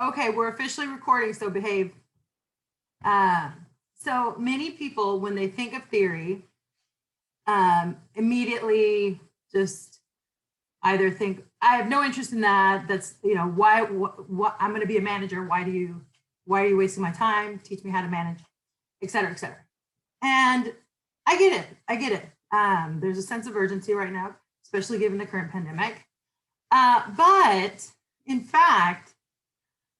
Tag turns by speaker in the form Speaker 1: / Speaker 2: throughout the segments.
Speaker 1: Okay, we're officially recording, so behave. So many people, when they think of theory, immediately just either think, I have no interest in that. That's, why, what I'm going to be a manager. Why are you wasting my time? Teach me how to manage, et cetera, et cetera. And I get it. There's a sense of urgency right now, especially given the current pandemic. But in fact,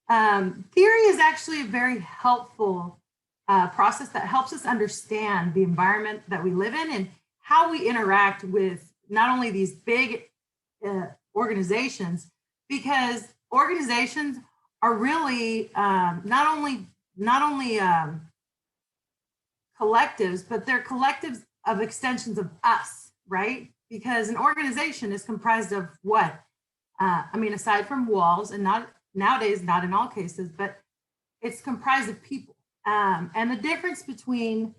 Speaker 1: theory is actually a very helpful process that helps us understand the environment that we live in and how we interact with not only these big organizations, because organizations are really not only collectives, but they're collectives of extensions of us, right? Because an organization is comprised of what? Aside from walls, and not nowadays, not in all cases, but it's comprised of people. And the difference between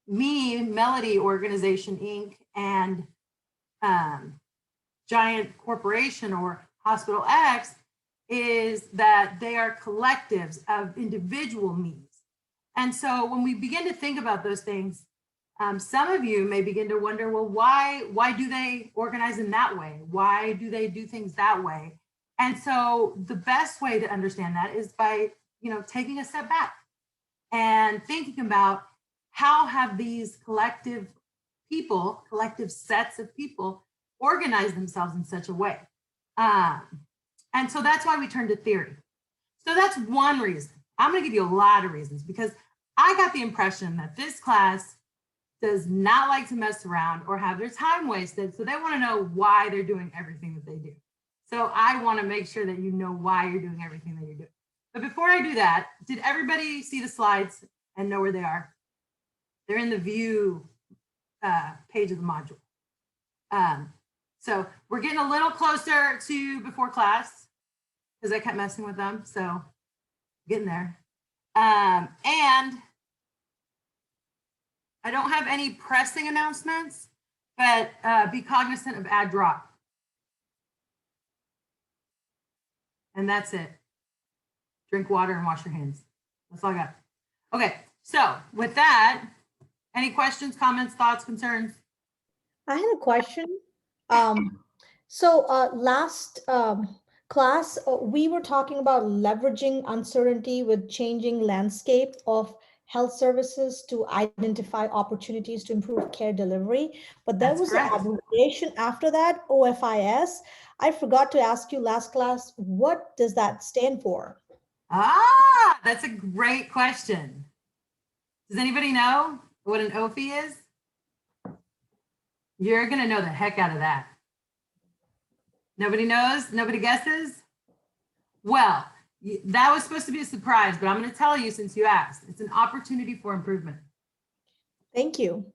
Speaker 1: me, Melody Organization Inc., and Giant Corporation or Hospital X is that they are collectives of individual me's. And so when we begin to think about those things, some of you may begin to wonder, well, why do they organize in that way? Why do they do things that way? And so the best way to understand that is by, taking a step back and thinking about how have these collective sets of people organize themselves in such a way. And so that's why we turn to theory. So that's one reason. I'm going to give you a lot of reasons, because I got the impression that this class does not like to mess around or have their time wasted. So they want to know why they're doing everything that they do. So I want to make sure that you know why you're doing everything that you're doing. But before I do that, did everybody see the slides and know where they are? They're in the view page of the module. So we're getting a little closer to before class because I kept messing with them. So getting there. And I don't have any pressing announcements, but be cognizant of ad drop. And that's it. Drink water and wash your hands. That's all I got. Okay, so with that, any questions, comments, thoughts, concerns?
Speaker 2: I had a question. Last class, we were talking about leveraging uncertainty with changing landscape of health services to identify opportunities to improve care delivery. But there was an abbreviation after that, OFIS. I forgot to ask you last class, what does that stand for?
Speaker 1: Ah, that's a great question. Does anybody know what an OFI is? You're going to know the heck out of that. Nobody knows? Nobody guesses? Well, that was supposed to be a surprise, but I'm going to tell you since you asked. It's an opportunity for improvement.
Speaker 2: Thank you.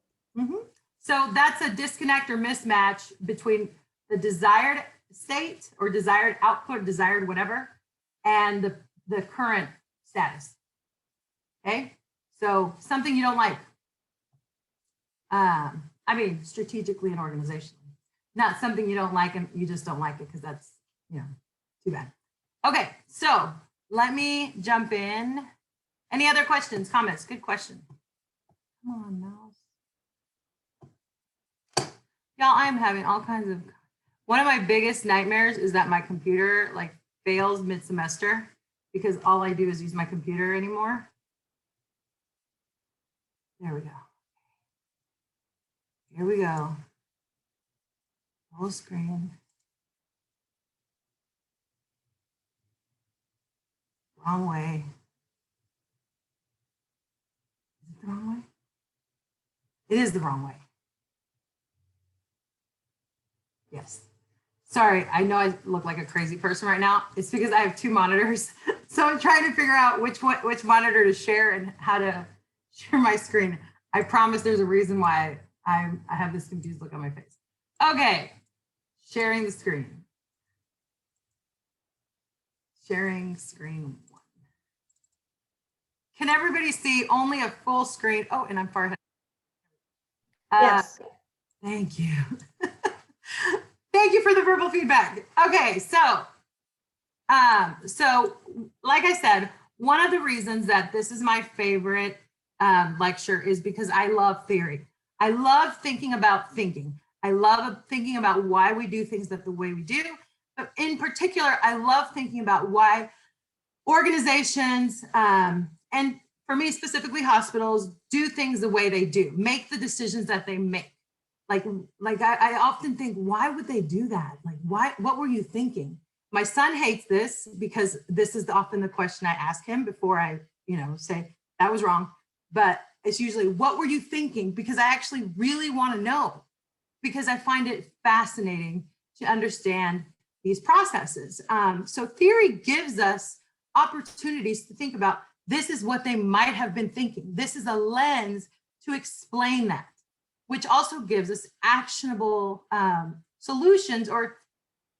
Speaker 1: So that's a disconnect or mismatch between the desired state or desired output, desired whatever, and the current status. Okay, so something you don't like. Strategically and organizationally. Not something you don't like and you just don't like it because that's, too bad. Okay, so let me jump in. Any other questions, comments? Good question. Come on, mouse. Y'all, I'm having all kinds of, one of my biggest nightmares is that my computer fails mid-semester because all I do is use my computer anymore. There we go. Here we go. Full screen. Wrong way. Is it the wrong way? It is the wrong way. Yes. Sorry, I know I look like a crazy person right now. It's because I have two monitors. So I'm trying to figure out which monitor to share and how to share my screen. I promise there's a reason why I have this confused look on my face. Okay, sharing the screen. Sharing screen 1. Can everybody see only a full screen? Oh, and I'm far ahead.
Speaker 2: Yes.
Speaker 1: Thank you. Thank you for the verbal feedback. Okay, so So like I said, one of the reasons that this is my favorite lecture is because I love theory. I love thinking about thinking. I love thinking about why we do things the way we do. But in particular, I love thinking about why organizations, and for me specifically hospitals, do things the way they do, make the decisions that they make. Like I often think, why would they do that? Like, what were you thinking? My son hates this because this is often the question I ask him before I, say that was wrong. But it's usually, what were you thinking? Because I actually really want to know, because I find it fascinating to understand these processes. So theory gives us opportunities to think about, this is what they might have been thinking. This is a lens to explain that, which also gives us actionable solutions, or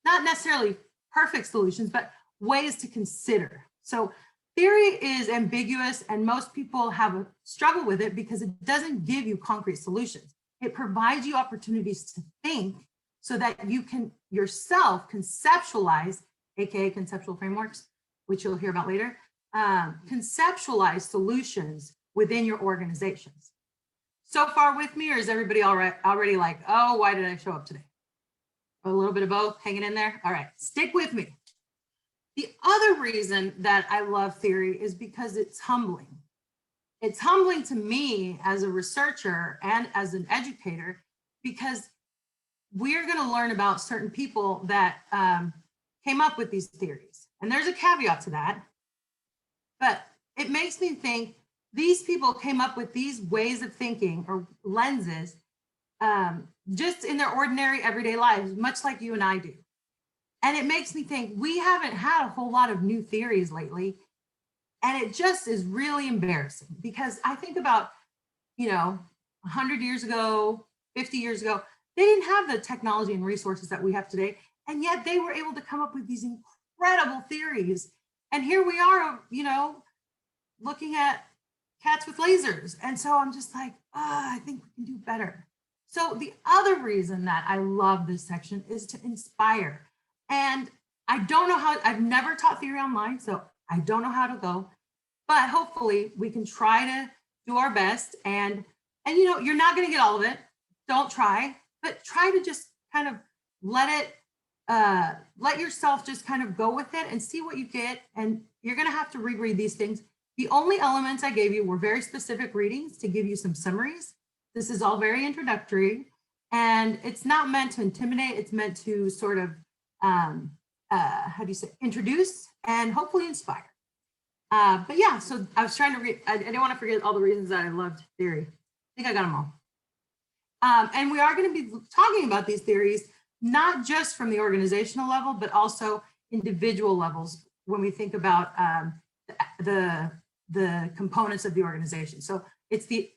Speaker 1: not necessarily perfect solutions, but ways to consider. So theory is ambiguous, and most people have a struggle with it because it doesn't give you concrete solutions. It provides you opportunities to think so that you can yourself conceptualize, AKA conceptual frameworks, which you'll hear about later, conceptualize solutions within your organizations. So far with me, or is everybody already like, oh, why did I show up today? A little bit of both, hanging in there? All right, stick with me. The other reason that I love theory is because it's humbling. It's humbling to me as a researcher and as an educator, because we're going to learn about certain people that came up with these theories. And there's a caveat to that, but it makes me think these people came up with these ways of thinking or lenses just in their ordinary everyday lives, much like you and I do. And it makes me think we haven't had a whole lot of new theories lately. And it just is really embarrassing, because I think about, 100 years ago, 50 years ago, they didn't have the technology and resources that we have today. And yet they were able to come up with these incredible theories. And here we are, looking at cats with lasers. And so I'm just like, I think we can do better. So the other reason that I love this section is to inspire. And I don't know how, I've never taught theory online, so I don't know how to go, but hopefully we can try to do our best. And you're not going to get all of it. Don't try, but try to just kind of let yourself just kind of go with it and see what you get. And you're going to have to reread these things. The only elements I gave you were very specific readings to give you some summaries. This is all very introductory, and it's not meant to intimidate. It's meant to sort of, introduce and hopefully inspire. But yeah, so I was trying to read, I didn't want to forget all the reasons that I loved theory. I think I got them all. And we are going to be talking about these theories, not just from the organizational level, but also individual levels when we think about the components of the organization. So it's the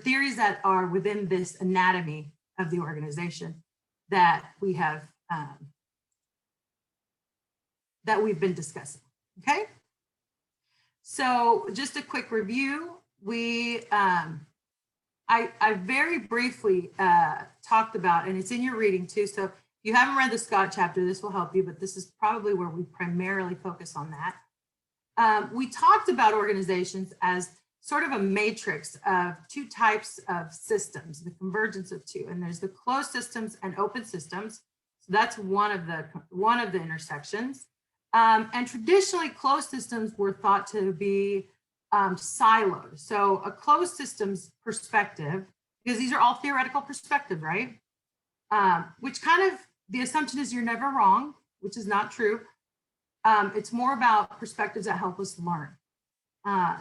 Speaker 1: theories that are within this anatomy of the organization that we have, that we've been discussing, okay? So just a quick review. I very briefly talked about, and it's in your reading too, so if you haven't read the Scott chapter, this will help you, but this is probably where we primarily focus on that. We talked about organizations as sort of a matrix of two types of systems, the convergence of two, and there's the closed systems and open systems. So that's one of the intersections. And traditionally, closed systems were thought to be siloed. So a closed systems perspective, because these are all theoretical perspective, right? Which kind of, the assumption is you're never wrong, which is not true. It's more about perspectives that help us learn.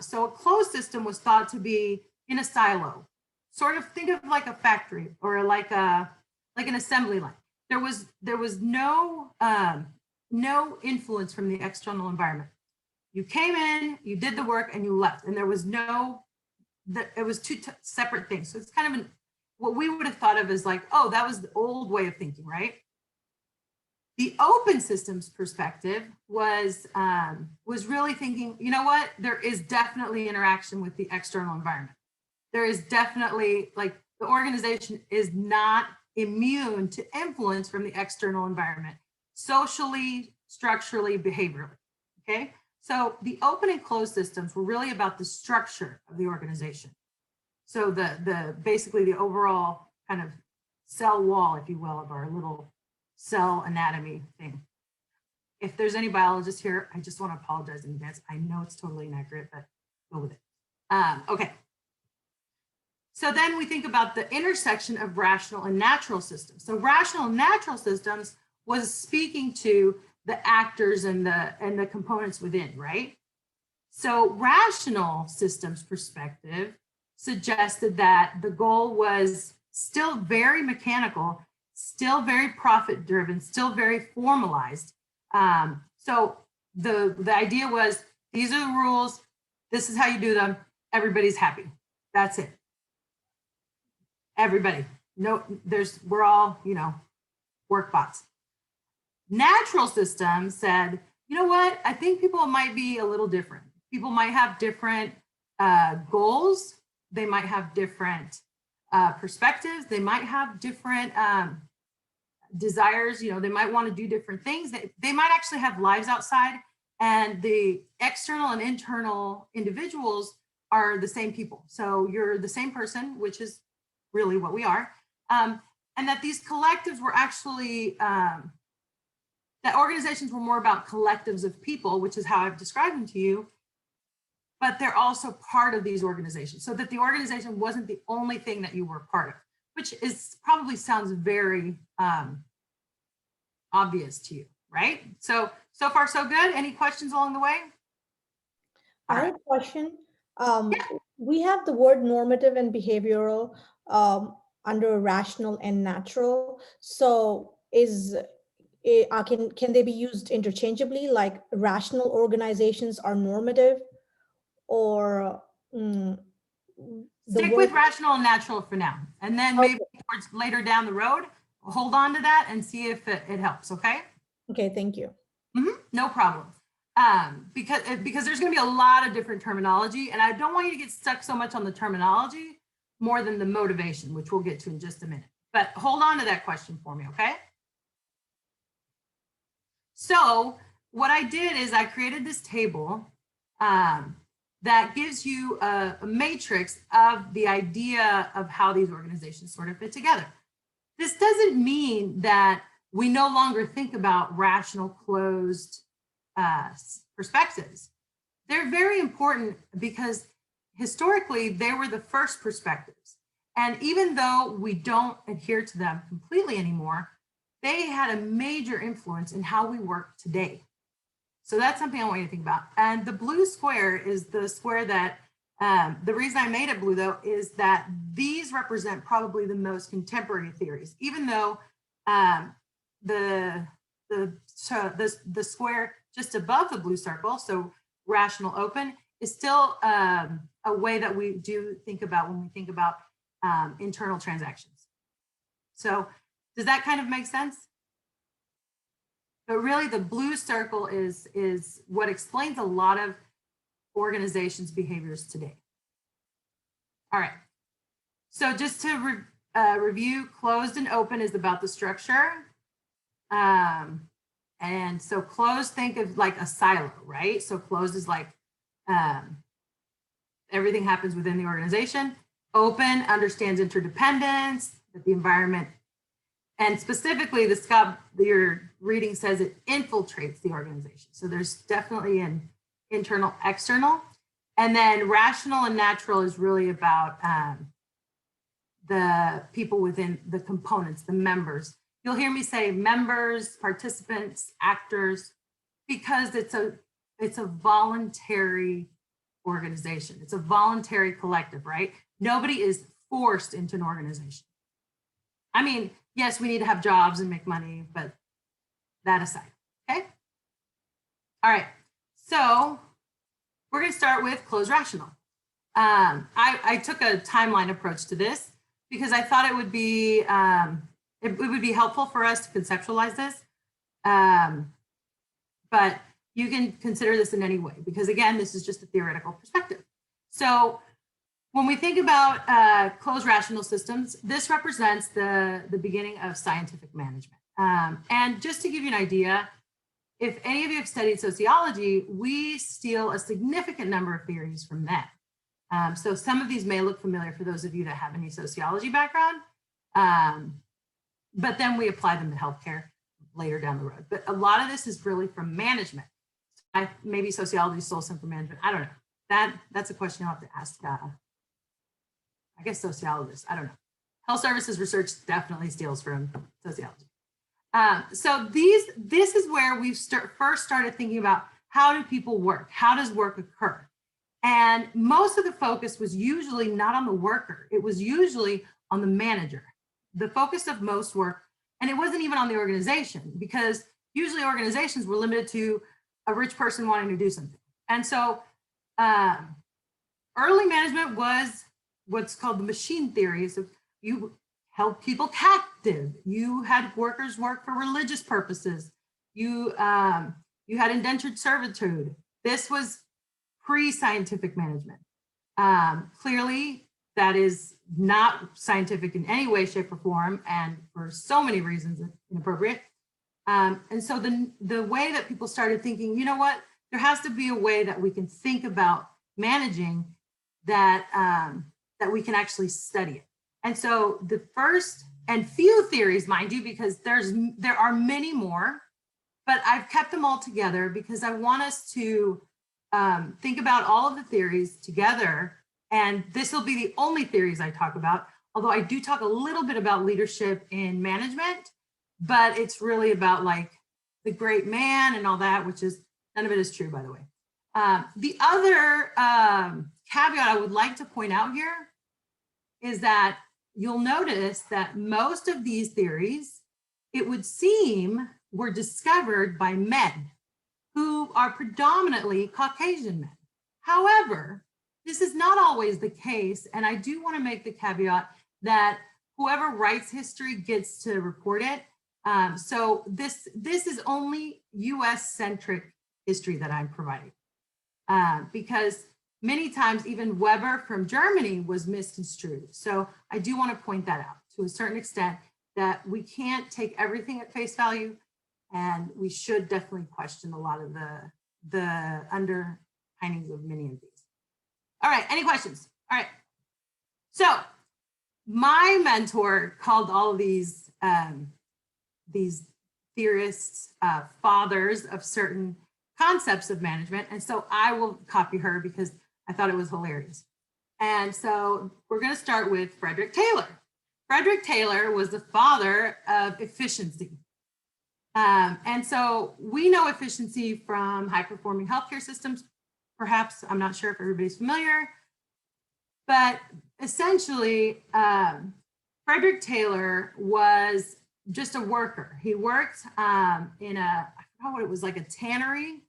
Speaker 1: So a closed system was thought to be in a silo. Sort of think of like a factory or like an assembly line. There was no influence from the external environment. You came in, you did the work, and you left, and there was it was two separate things. So it's kind of what we would have thought of as like, oh, that was the old way of thinking, right? The open systems perspective was really thinking, you know what, there is definitely interaction with the external environment. There is definitely, like, the organization is not immune to influence from the external environment, socially, structurally, behaviorally. okay? So the open and closed systems were really about the structure of the organization. So basically the overall kind of cell wall, if you will, of our little cell anatomy thing. If there's any biologists here, I just want to apologize in advance. I know it's totally inaccurate, but go with it. Okay. So then we think about the intersection of rational and natural systems. So rational and natural systems was speaking to the actors and the components within, right? So rational systems perspective suggested that the goal was still very mechanical, still very profit driven, still very formalized. So the idea was, these are the rules, this is how you do them, everybody's happy. That's it. Everybody. No, we're all, work bots. Natural systems said, you know what? I think people might be a little different. People might have different goals. They might have different perspectives. They might have different desires. They might want to do different things. They might actually have lives outside, and the external and internal individuals are the same people. So you're the same person, which is really what we are. And that these collectives were actually, that organizations were more about collectives of people, which is how I've described them to you, but they're also part of these organizations, so that the organization wasn't the only thing that you were part of, which is probably sounds very obvious to you, right? So far so good. Any questions along the way?
Speaker 2: I have a question. We have the word normative and behavioral under rational and natural. So can they be used interchangeably? Like rational organizations are normative, or
Speaker 1: stick with rational and natural for now, and then maybe towards later down the road, hold on to that and see if it helps. Okay.
Speaker 2: Okay. Thank you.
Speaker 1: No problem. Because there's going to be a lot of different terminology, and I don't want you to get stuck so much on the terminology more than the motivation, which we'll get to in just a minute. But hold on to that question for me, okay? So what I did is I created this table that gives you a matrix of the idea of how these organizations sort of fit together. This doesn't mean that we no longer think about rational closed perspectives. They're very important because historically they were the first perspectives. And even though we don't adhere to them completely anymore, they had a major influence in how we work today. So that's something I want you to think about. And the blue square is the square that, the reason I made it blue though, is that these represent probably the most contemporary theories, even though the square just above the blue circle, so rational open, is still a way that we do think about when we think about internal transactions. So does that kind of make sense? But really the blue circle is what explains a lot of organizations' behaviors today. All right, so just to review, closed and open is about the structure. And so closed, think of like a silo, right? So closed is like everything happens within the organization. Open understands interdependence, that the environment, and specifically your reading says it infiltrates the organization. So there's definitely an internal, external. And then rational and natural is really about the people within the components, the members. You'll hear me say members, participants, actors, because it's a voluntary organization. It's a voluntary collective, right? Nobody is forced into an organization. I mean, yes, we need to have jobs and make money, but that aside, okay? All right, so we're gonna start with closed rational. I took a timeline approach to this because I thought it would be helpful for us to conceptualize this. But you can consider this in any way, because again, this is just a theoretical perspective. So when we think about closed rational systems, this represents the beginning of scientific management. And just to give you an idea, if any of you have studied sociology, we steal a significant number of theories from them. So some of these may look familiar for those of you that have any sociology background, but then we apply them to healthcare later down the road. But a lot of this is really from management. Maybe sociology stole some from management. I don't know. That's a question you'll have to ask, I guess, sociologists. I don't know. Health services research definitely steals from sociology. So this is where we first started thinking about how do people work? How does work occur? And most of the focus was usually not on the worker. It was usually on the manager. The focus of most work, and it wasn't even on the organization, because usually organizations were limited to a rich person wanting to do something. And so early management was what's called the machine theory. So you held people captive. You had workers work for religious purposes. You had indentured servitude. This was pre-scientific management. Clearly, that is not scientific in any way, shape, or form, and for so many reasons inappropriate. And so the way that people started thinking, you know what, there has to be a way that we can think about managing that, that we can actually study it. And so the first and few theories, mind you, because there are many more, but I've kept them all together because I want us to think about all of the theories together. And this will be the only theories I talk about, although I do talk a little bit about leadership in management, but it's really about like the great man and all that, which is, none of it is true, by the way. The other caveat I would like to point out here is that you'll notice that most of these theories, it would seem, were discovered by men who are predominantly Caucasian men. However, this is not always the case, and I do want to make the caveat that whoever writes history gets to report it. So this is only US-centric history that I'm providing, because many times even Weber from Germany was misconstrued. So I do want to point that out to a certain extent, that we can't take everything at face value, and we should definitely question a lot of the underpinnings of many of these. All right, any questions? All right. So my mentor called all of these theorists fathers of certain concepts of management. And so I will copy her because I thought it was hilarious. And so we're going to start with Frederick Taylor. Frederick Taylor was the father of efficiency. And so we know efficiency from high-performing healthcare systems. Perhaps, I'm not sure if everybody's familiar, but essentially, Frederick Taylor was just a worker. He worked in I forgot what it was, like a tannery,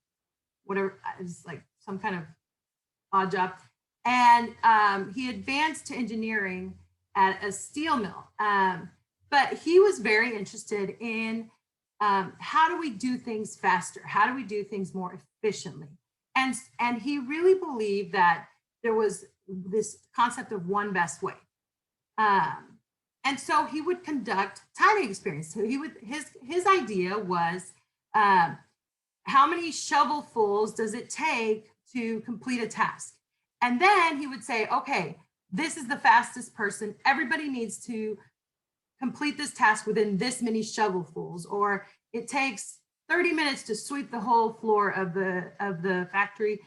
Speaker 1: whatever, it's like some kind of odd job. And he advanced to engineering at a steel mill. But he was very interested in how do we do things faster? How do we do things more efficiently? And he really believed that there was this concept of one best way. And so he would conduct timing experiments. So his idea was, how many shovelfuls does it take to complete a task? And then he would say, okay, this is the fastest person. Everybody needs to complete this task within this many shovelfuls, or it takes 30 minutes to sweep the whole floor of the factory.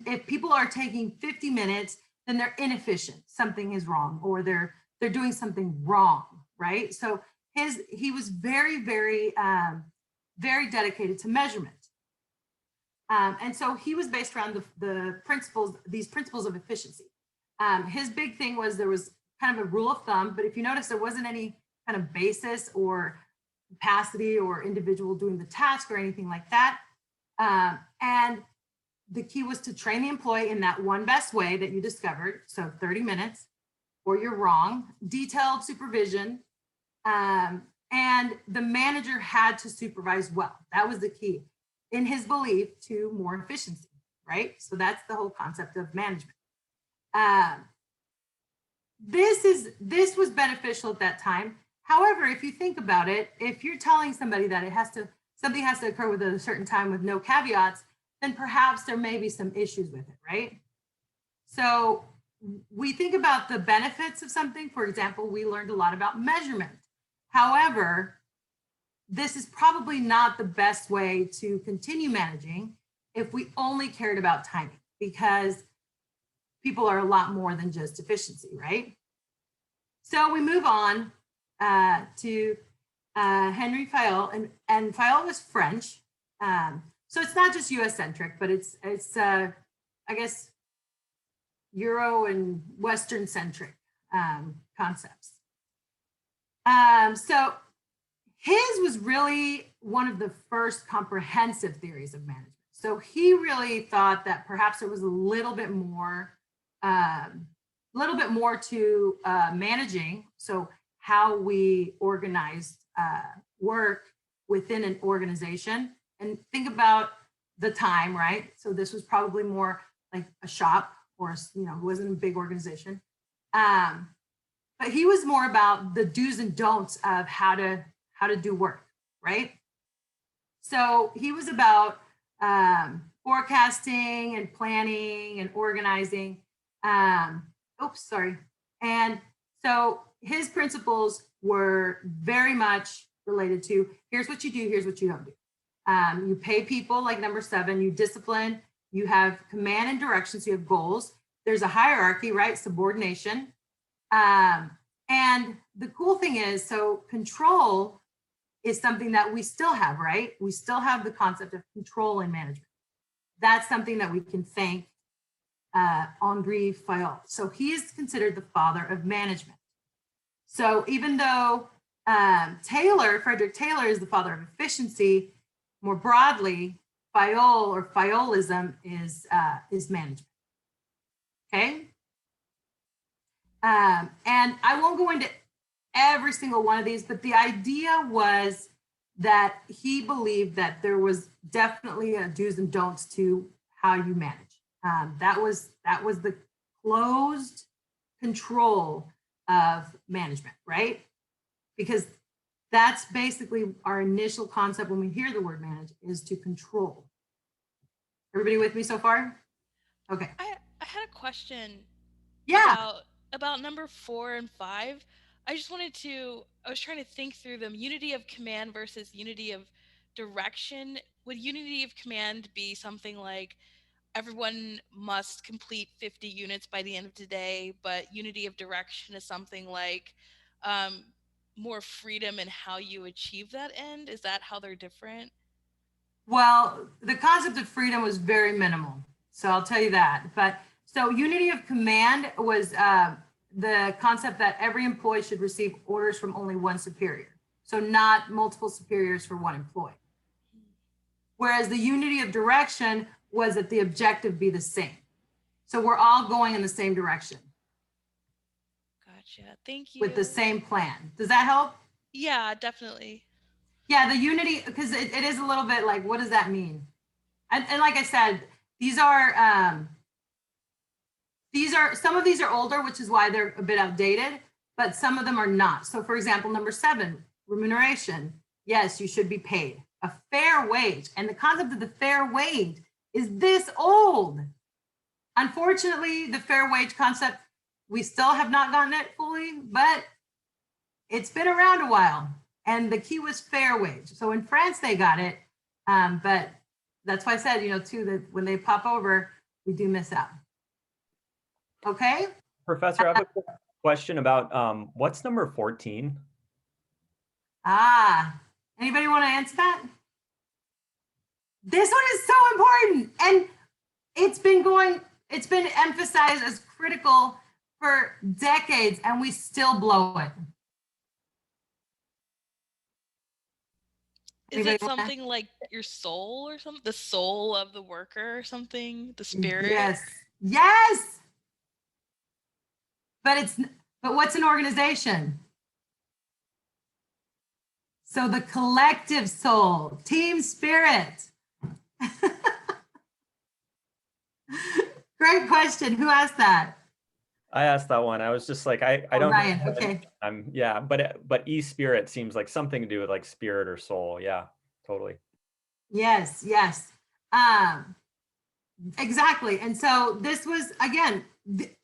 Speaker 1: If people are taking 50 minutes, then they're inefficient. Something is wrong, or they're doing something wrong, right? So he was very, very, very dedicated to measurement. And so he was based around these principles of efficiency. His big thing was there was kind of a rule of thumb, but if you notice, there wasn't any kind of basis or capacity or individual doing the task or anything like that. And the key was to train the employee in that one best way that you discovered. So 30 minutes, or you're wrong, detailed supervision. And the manager had to supervise well. That was the key in his belief to more efficiency, right? So that's the whole concept of management. This was beneficial at that time. However, if you think about it, if you're telling somebody that something has to occur within a certain time with no caveats, then perhaps there may be some issues with it, right? So we think about the benefits of something. For example, we learned a lot about measurement. However, this is probably not the best way to continue managing if we only cared about timing, because people are a lot more than just efficiency, right? So we move on to Henry Fayol, and Fayol was French. So it's not just US centric, but it's I guess, Euro and Western centric concepts. So his was really one of the first comprehensive theories of management. So he really thought that perhaps there was a little bit more to managing. So how we organized work within an organization, and think about the time, right? So this was probably more like a shop, or, you know, it wasn't a big organization. But he was more about the do's and don'ts of how to do work, right? So he was about forecasting and planning and organizing. And so his principles were very much related to, here's what you do, here's what you don't do. You pay people, like number 7, you discipline, you have command and direction, so you have goals. There's a hierarchy, right? Subordination. And the cool thing is, so control is something that we still have, right? We still have the concept of control in management. That's something that we can thank Henri Fayol. So he is considered the father of management. So even though Frederick Taylor is the father of efficiency, more broadly, Fayol or Fayolism is management. Okay. And I won't go into every single one of these, but the idea was that he believed that there was definitely a do's and don'ts to how you manage. That was the closed control of management, right? Because that's basically our initial concept when we hear the word manage, is to control. Everybody with me so far? Okay.
Speaker 3: I had a question.
Speaker 1: Yeah.
Speaker 3: About number 4 and 5. I was trying to think through them. Unity of command versus unity of direction. Would unity of command be something like everyone must complete 50 units by the end of today, but unity of direction is something like more freedom in how you achieve that end? Is that how they're different?
Speaker 1: Well, the concept of freedom was very minimal. So I'll tell you that. But so unity of command was the concept that every employee should receive orders from only one superior. So not multiple superiors for one employee. Whereas the unity of direction was that the objective be the same. So we're all going in the same direction.
Speaker 3: Gotcha. Thank you.
Speaker 1: With the same plan. Does that help?
Speaker 3: Yeah, definitely.
Speaker 1: Yeah, the unity, because it is a little bit like, what does that mean? And like I said, these are, some of these are older, which is why they're a bit outdated, but some of them are not. So for example, number 7, remuneration. Yes, you should be paid a fair wage. And the concept of the fair wage is this old. Unfortunately, the fair wage concept, we still have not gotten it fully, but it's been around a while. And the key was fair wage. So in France, they got it. But that's why I said, too, that when they pop over, we do miss out. Okay.
Speaker 4: Professor, I have a quick question about what's number 14?
Speaker 1: Anybody want to answer that? This one is so important. And it's been emphasized as critical for decades, and we still blow it.
Speaker 3: Is it something like your soul or something? The soul of the worker or something? The spirit?
Speaker 1: Yes. But what's an organization? So the collective soul, team spirit. Great question. Who asked that?
Speaker 4: I asked that one. I was just like, I don't.
Speaker 1: Ryan, okay.
Speaker 4: Yeah, but e-spirit seems like something to do with like spirit or soul. Yeah, totally.
Speaker 1: Yes, yes. Exactly. And so this was, again,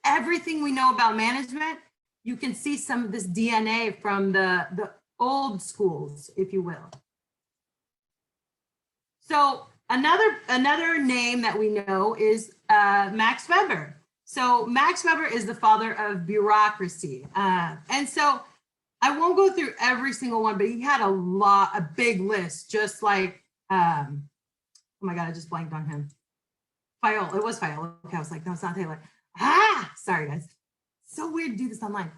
Speaker 1: everything we know about management, you can see some of this DNA from the old schools, if you will. So another name that we know is Max Weber. So Max Weber is the father of bureaucracy. And so I won't go through every single one, but he had a big list, just like, oh my God, I just blanked on him. Fayol, it was Fayol. Okay, I was like, no, it's not Taylor. Sorry guys. So weird to do this online.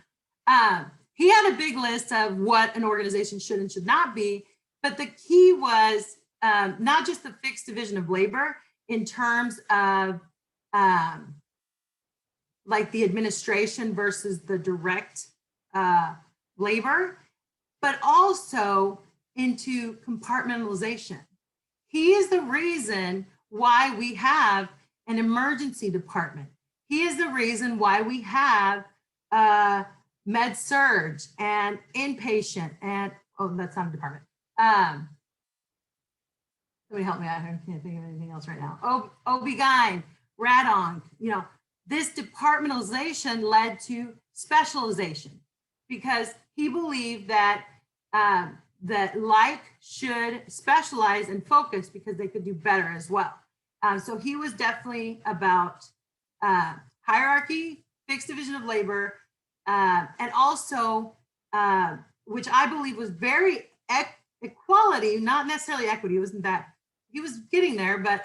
Speaker 1: He had a big list of what an organization should and should not be, but the key was not just the fixed division of labor in terms of like the administration versus the direct labor, but also into compartmentalization. He is the reason why we have an emergency department. He is the reason why we have med surge and inpatient and, oh, that's not a department. Somebody help me out here. I can't think of anything else right now. OB-GYN, rad-onc, you know, this departmentalization led to specialization because he believed that that like should specialize and focus because they could do better as well. So he was definitely about hierarchy, fixed division of labor, and also, which I believe was very equality, not necessarily equity. It wasn't that, he was getting there, but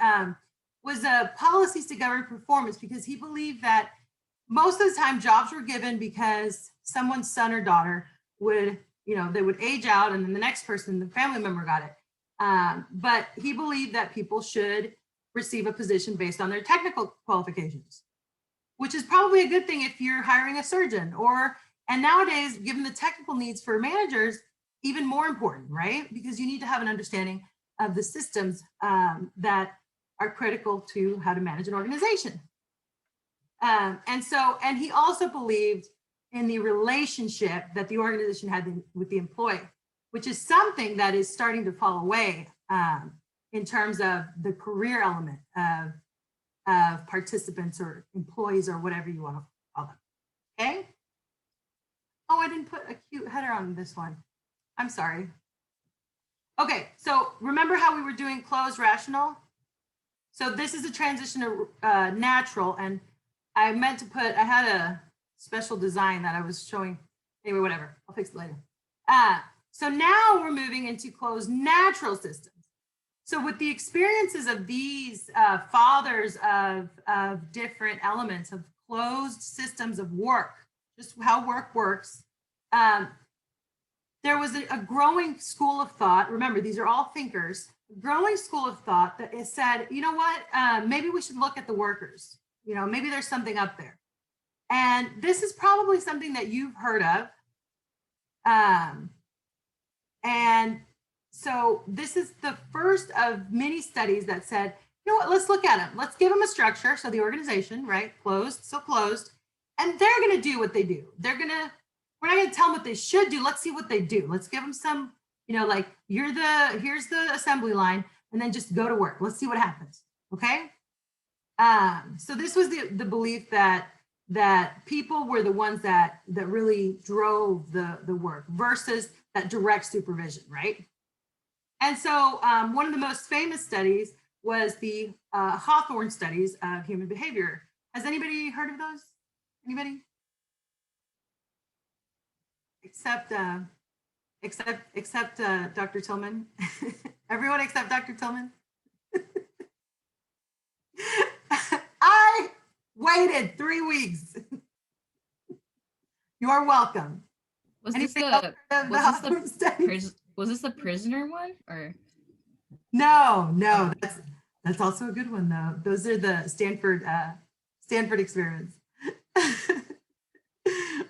Speaker 1: was policies to govern performance because he believed that most of the time jobs were given because someone's son or daughter would, you know, they would age out and then the next person, the family member got it. But he believed that people should receive a position based on their technical qualifications, which is probably a good thing if you're hiring a surgeon or, and nowadays, given the technical needs for managers, even more important, right? Because you need to have an understanding of the systems that are critical to how to manage an organization. And he also believed in the relationship that the organization had with the employee, which is something that is starting to fall away in terms of the career element of participants or employees or whatever you want to call them, okay? Oh, I didn't put a cute header on this one. I'm sorry. Okay, so remember how we were doing closed rational? So this is a transition to natural, and I meant to put, I had a special design that I was showing. Anyway, whatever, I'll fix it later. So now we're moving into closed natural systems. So with the experiences of these fathers of different elements of closed systems of work, just how work works, there was a growing school of thought. Remember, these are all thinkers. A growing school of thought that has said, you know what, maybe we should look at the workers. You know, maybe there's something up there. And this is probably something that you've heard of. And so this is the first of many studies that said, you know what, let's look at them. Let's give them a structure. So the organization, right, closed, so closed, and they're going to do what they do. We're not going to tell them what they should do. Let's see what they do. Let's give them some, you know, like here's the assembly line, and then just go to work. Let's see what happens. Okay. So this was the belief that people were the ones that really drove the work versus that direct supervision, right? And so one of the most famous studies was the Hawthorne studies of human behavior. Has anybody heard of those? Anybody? Except Dr. Tillman. Everyone except Dr. Tillman. I waited 3 weeks. You are welcome.
Speaker 5: Was this the prisoner one or?
Speaker 1: No, that's also a good one though. Those are the Stanford experiments.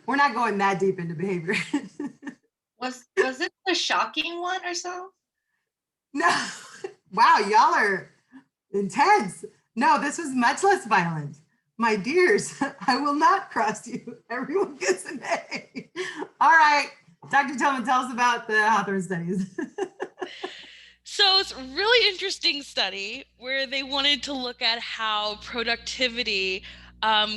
Speaker 1: We're not going that deep into behavior.
Speaker 6: Was it the shocking one or so?
Speaker 1: No. Wow, y'all are intense. No, this was much less violent. My dears, I will not cross you. Everyone gets an A. All right, Dr. Tillman, tell us about the Hawthorne studies.
Speaker 3: So it's a really interesting study where they wanted to look at how productivity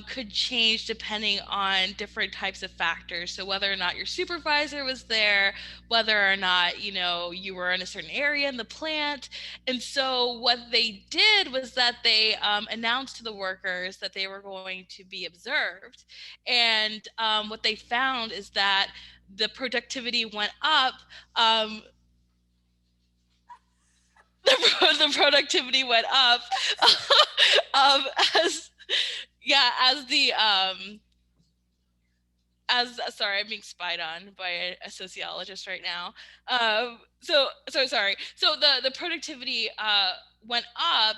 Speaker 3: could change depending on different types of factors. So whether or not your supervisor was there, whether or not, you were in a certain area in the plant. And so what they did was that they announced to the workers that they were going to be observed. And what they found is that the productivity went up. The productivity went up um, as yeah as the as sorry, I'm being spied on by a sociologist right now. So sorry. So the productivity went up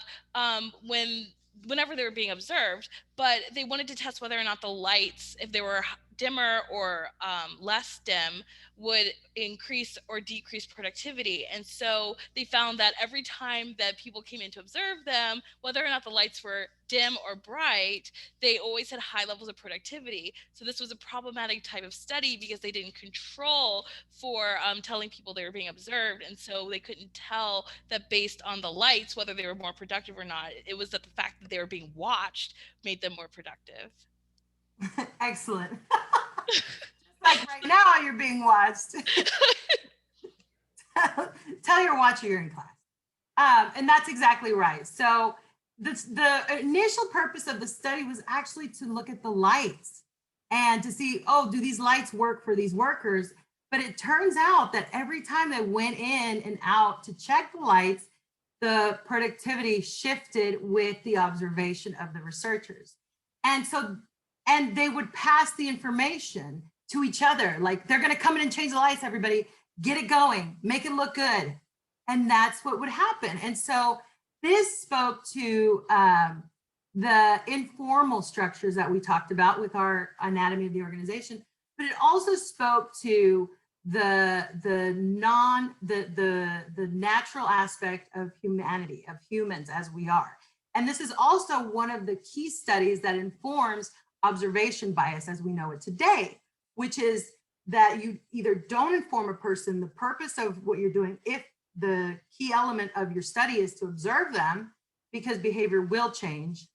Speaker 3: whenever they were being observed, but they wanted to test whether or not the lights, if they were dimmer or less dim, would increase or decrease productivity. And so they found that every time that people came in to observe them, whether or not the lights were dim or bright, they always had high levels of productivity. So this was a problematic type of study because they didn't control for telling people they were being observed. And so they couldn't tell that based on the lights, whether they were more productive or not. It was that the fact that they were being watched made them more productive.
Speaker 1: Excellent. Just like right now, you're being watched. Tell your watcher you're in class. And that's exactly right. So the initial purpose of the study was actually to look at the lights and to see, oh, do these lights work for these workers? But it turns out that every time they went in and out to check the lights, the productivity shifted with the observation of the researchers. And they would pass the information to each other, like, they're going to come in and change the lights, everybody, get it going, make it look good. And that's what would happen. And so this spoke to the informal structures that we talked about with our anatomy of the organization, but it also spoke to the natural aspect of humanity, of humans as we are. And this is also one of the key studies that informs observation bias as we know it today, which is that you either don't inform a person the purpose of what you're doing if the key element of your study is to observe them, because behavior will change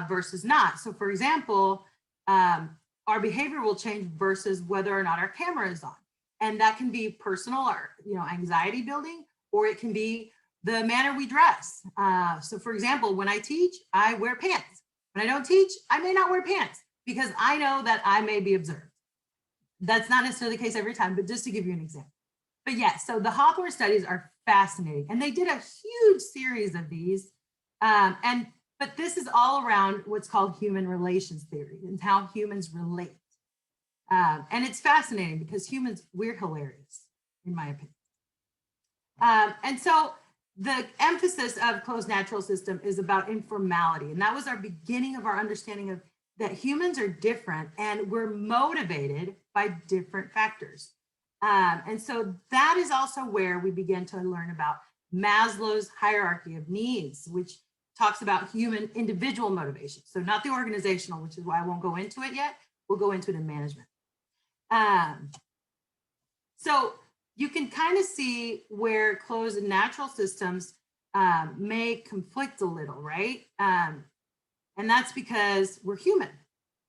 Speaker 1: versus not. So for example, our behavior will change versus whether or not our camera is on. And that can be personal or anxiety building, or it can be the manner we dress. So for example, when I teach, I wear pants. When I don't teach, I may not wear pants because I know that I may be observed. That's not necessarily the case every time, but just to give you an example. But yes, so the Hawthorne studies are fascinating, and they did a huge series of these. But this is all around what's called human relations theory and how humans relate. And it's fascinating because humans, we're hilarious, in my opinion. And so the emphasis of closed natural system is about informality. And that was our beginning of our understanding of that humans are different and we're motivated by different factors. And so that is also where we begin to learn about Maslow's hierarchy of needs, which talks about human individual motivation. So not the organizational, which is why I won't go into it yet. We'll go into it in management. So you can kind of see where closed and natural systems may conflict a little, right? And that's because we're human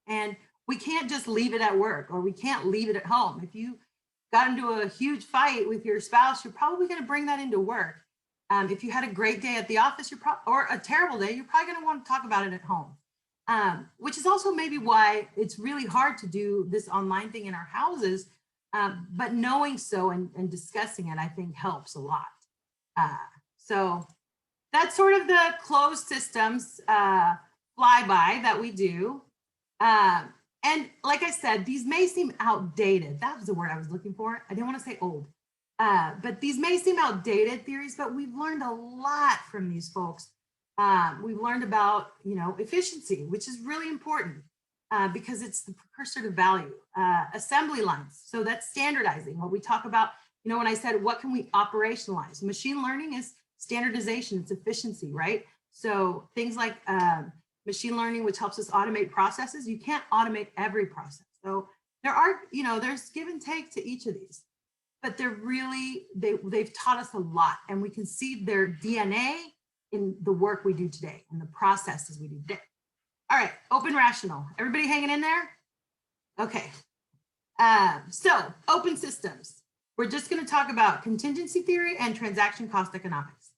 Speaker 1: and we can't just leave it at work, or we can't leave it at home. If you got into a huge fight with your spouse, you're probably going to bring that into work. If you had a great day at the office, or a terrible day, you're probably going to want to talk about it at home. Which is also maybe why it's really hard to do this online thing in our houses. But knowing so and discussing it, I think helps a lot. So that's sort of the closed systems flyby that we do. And like I said, these may seem outdated. That was the word I was looking for. I didn't want to say old. But these may seem outdated theories, but we've learned a lot from these folks. We've learned about, efficiency, which is really important because it's the precursor to value. Assembly lines, so that's standardizing. What we talk about, when I said, what can we operationalize? Machine learning is standardization, it's efficiency, right? So things like machine learning, which helps us automate processes, you can't automate every process. So there are, there's give and take to each of these. but they're really, they've taught us a lot, and we can see their DNA in the work we do today and the processes we do today. All right, open rational. Everybody hanging in there? Okay. So open systems. We're just going to talk about contingency theory and transaction cost economics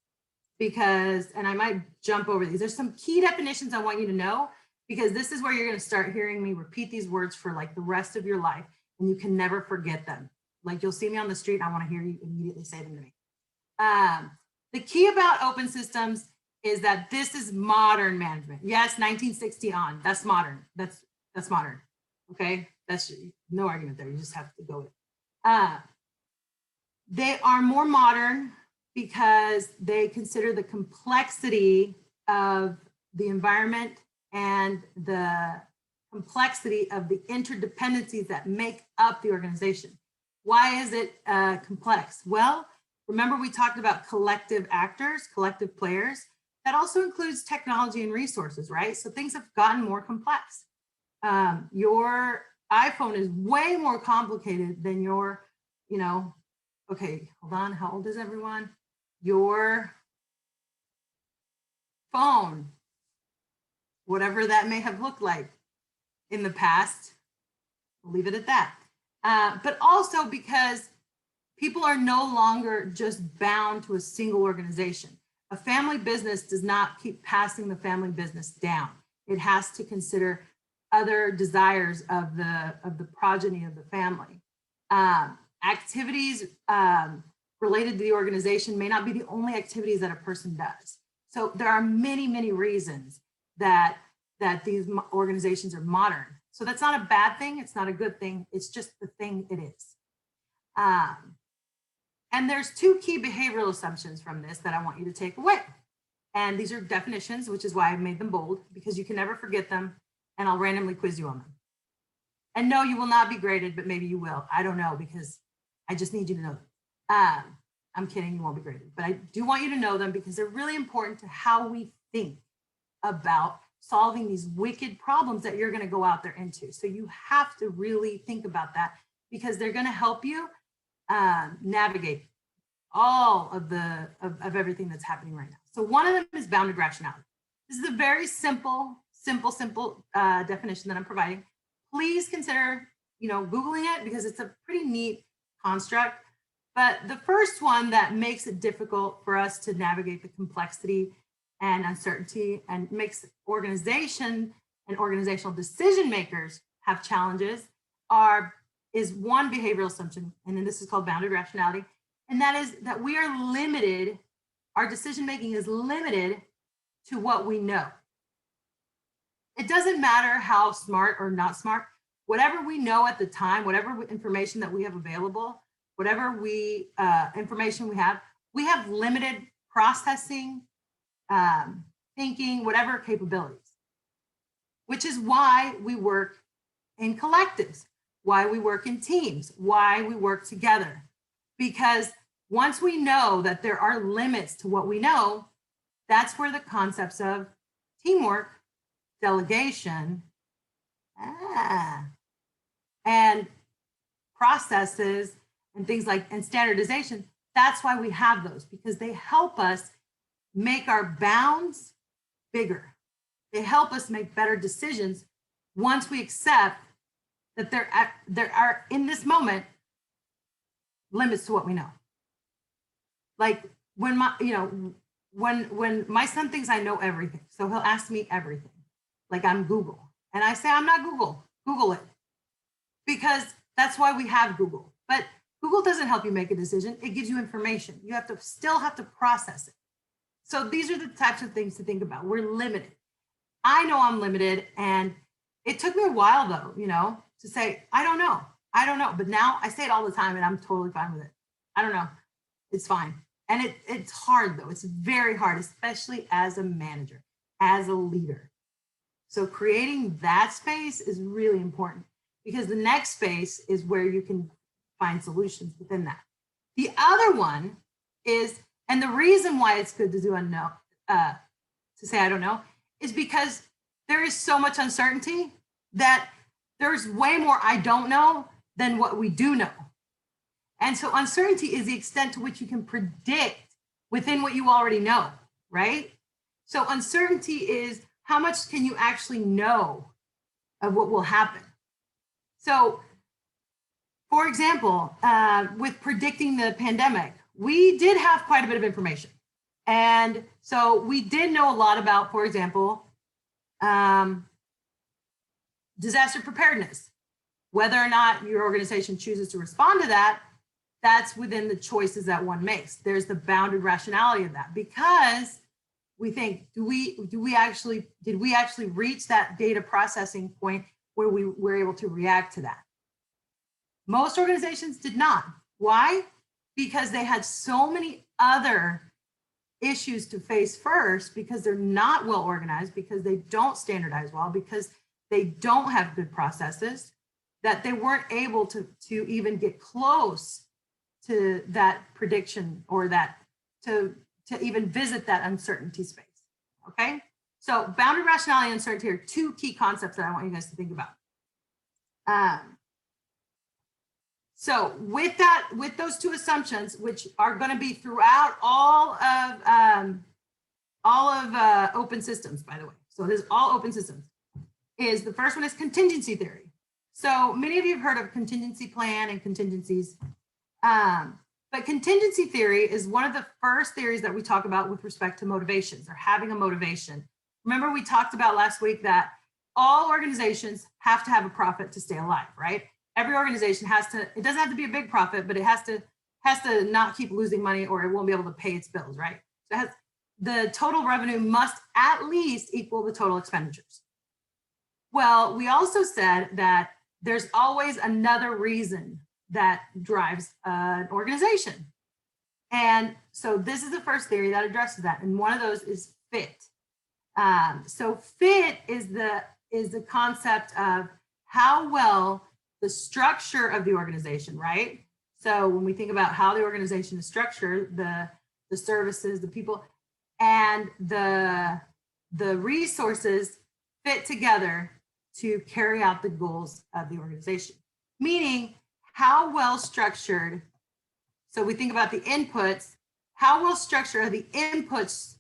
Speaker 1: because, and I might jump over these. There's some key definitions I want you to know because this is where you're going to start hearing me repeat these words for like the rest of your life, and you can never forget them. Like you'll see me on the street, and I want to hear you immediately say them to me. The key about open systems is that this is modern management. Yes, 1960 on, that's modern. That's modern. Okay, that's no argument there. You just have to go with it. They are more modern because they consider the complexity of the environment and the complexity of the interdependencies that make up the organization. Why is it complex? Well, remember we talked about collective actors, collective players. That also includes technology and resources, right? So things have gotten more complex. Your iPhone is way more complicated than your, okay, hold on, how old is everyone? Your phone, whatever that may have looked like in the past, we'll leave it at that. But also because people are no longer just bound to a single organization. A family business does not keep passing the family business down. It has to consider other desires of the progeny of the family. Activities related to the organization may not be the only activities that a person does. So there are many, many reasons that these organizations are modern. So that's not a bad thing. It's not a good thing. It's just the thing it is. And there's two key behavioral assumptions from this that I want you to take away. And these are definitions, which is why I made them bold, because you can never forget them, and I'll randomly quiz you on them. And no, you will not be graded, but maybe you will. I don't know, because I just need you to know them. I'm kidding, you won't be graded, but I do want you to know them because they're really important to how we think about solving these wicked problems that you're going to go out there into. So you have to really think about that because they're going to help you navigate all of everything that's happening right now. So one of them is bounded rationality. This is a very simple definition that I'm providing. Please consider, Googling it because it's a pretty neat construct. But the first one that makes it difficult for us to navigate the complexity and uncertainty and makes organization and organizational decision makers have challenges is one behavioral assumption, and then this is called bounded rationality, and that is that we are limited, our decision-making is limited to what we know. It doesn't matter how smart or not smart, whatever we know at the time, whatever information that we have available, whatever information we have limited processing, thinking, whatever capabilities, which is why we work in collectives, why we work in teams, why we work together. Because once we know that there are limits to what we know, that's where the concepts of teamwork, delegation, and processes and things like, and standardization, that's why we have those, because they help us make our bounds bigger. They help us make better decisions once we accept that there are in this moment limits to what we know. Like when when my son thinks I know everything, so he'll ask me everything, like I'm Google, and I say I'm not Google. Google it, because that's why we have Google. But Google doesn't help you make a decision. It gives you information. You still have to process it. So these are the types of things to think about. We're limited. I know I'm limited, and it took me a while though, to say, I don't know. But now I say it all the time and I'm totally fine with it. I don't know. It's fine. And it's hard though. It's very hard, especially as a manager, as a leader. So creating that space is really important because the next space is where you can find solutions within that. The other one is, and the reason why it's good to do to say I don't know, is because there is so much uncertainty that there's way more I don't know than what we do know. And so uncertainty is the extent to which you can predict within what you already know, right? So uncertainty is how much can you actually know of what will happen. So for example, with predicting the pandemic, we did have quite a bit of information. And so we did know a lot about, for example, disaster preparedness. Whether or not your organization chooses to respond to that, that's within the choices that one makes. There's the bounded rationality of that, because we think, did we actually reach that data processing point where we were able to react to that? Most organizations did not. Why? Because they had so many other issues to face first, because they're not well organized, because they don't standardize well, because they don't have good processes, that they weren't able to even get close to that prediction, or that to even visit that uncertainty space. Okay, so bounded rationality and uncertainty are two key concepts that I want you guys to think about. So with those two assumptions, which are going to be throughout all of open systems, by the way. So this is all open systems. Is the first one is contingency theory. So many of you have heard of contingency plan and contingencies. But contingency theory is one of the first theories that we talk about with respect to motivations, or having a motivation. Remember, we talked about last week that all organizations have to have a profit to stay alive, right? Every organization has to, it doesn't have to be a big profit, but it has to not keep losing money, or it won't be able to pay its bills, right? So the total revenue must at least equal the total expenditures. Well, we also said that there's always another reason that drives an organization. And so this is the first theory that addresses that. And one of those is fit. So fit is the concept of how well the structure of the organization, right? So when we think about how the organization is structured, the services, the people, and the resources fit together to carry out the goals of the organization. Meaning, how well structured, so we think about the inputs, how well structured are the inputs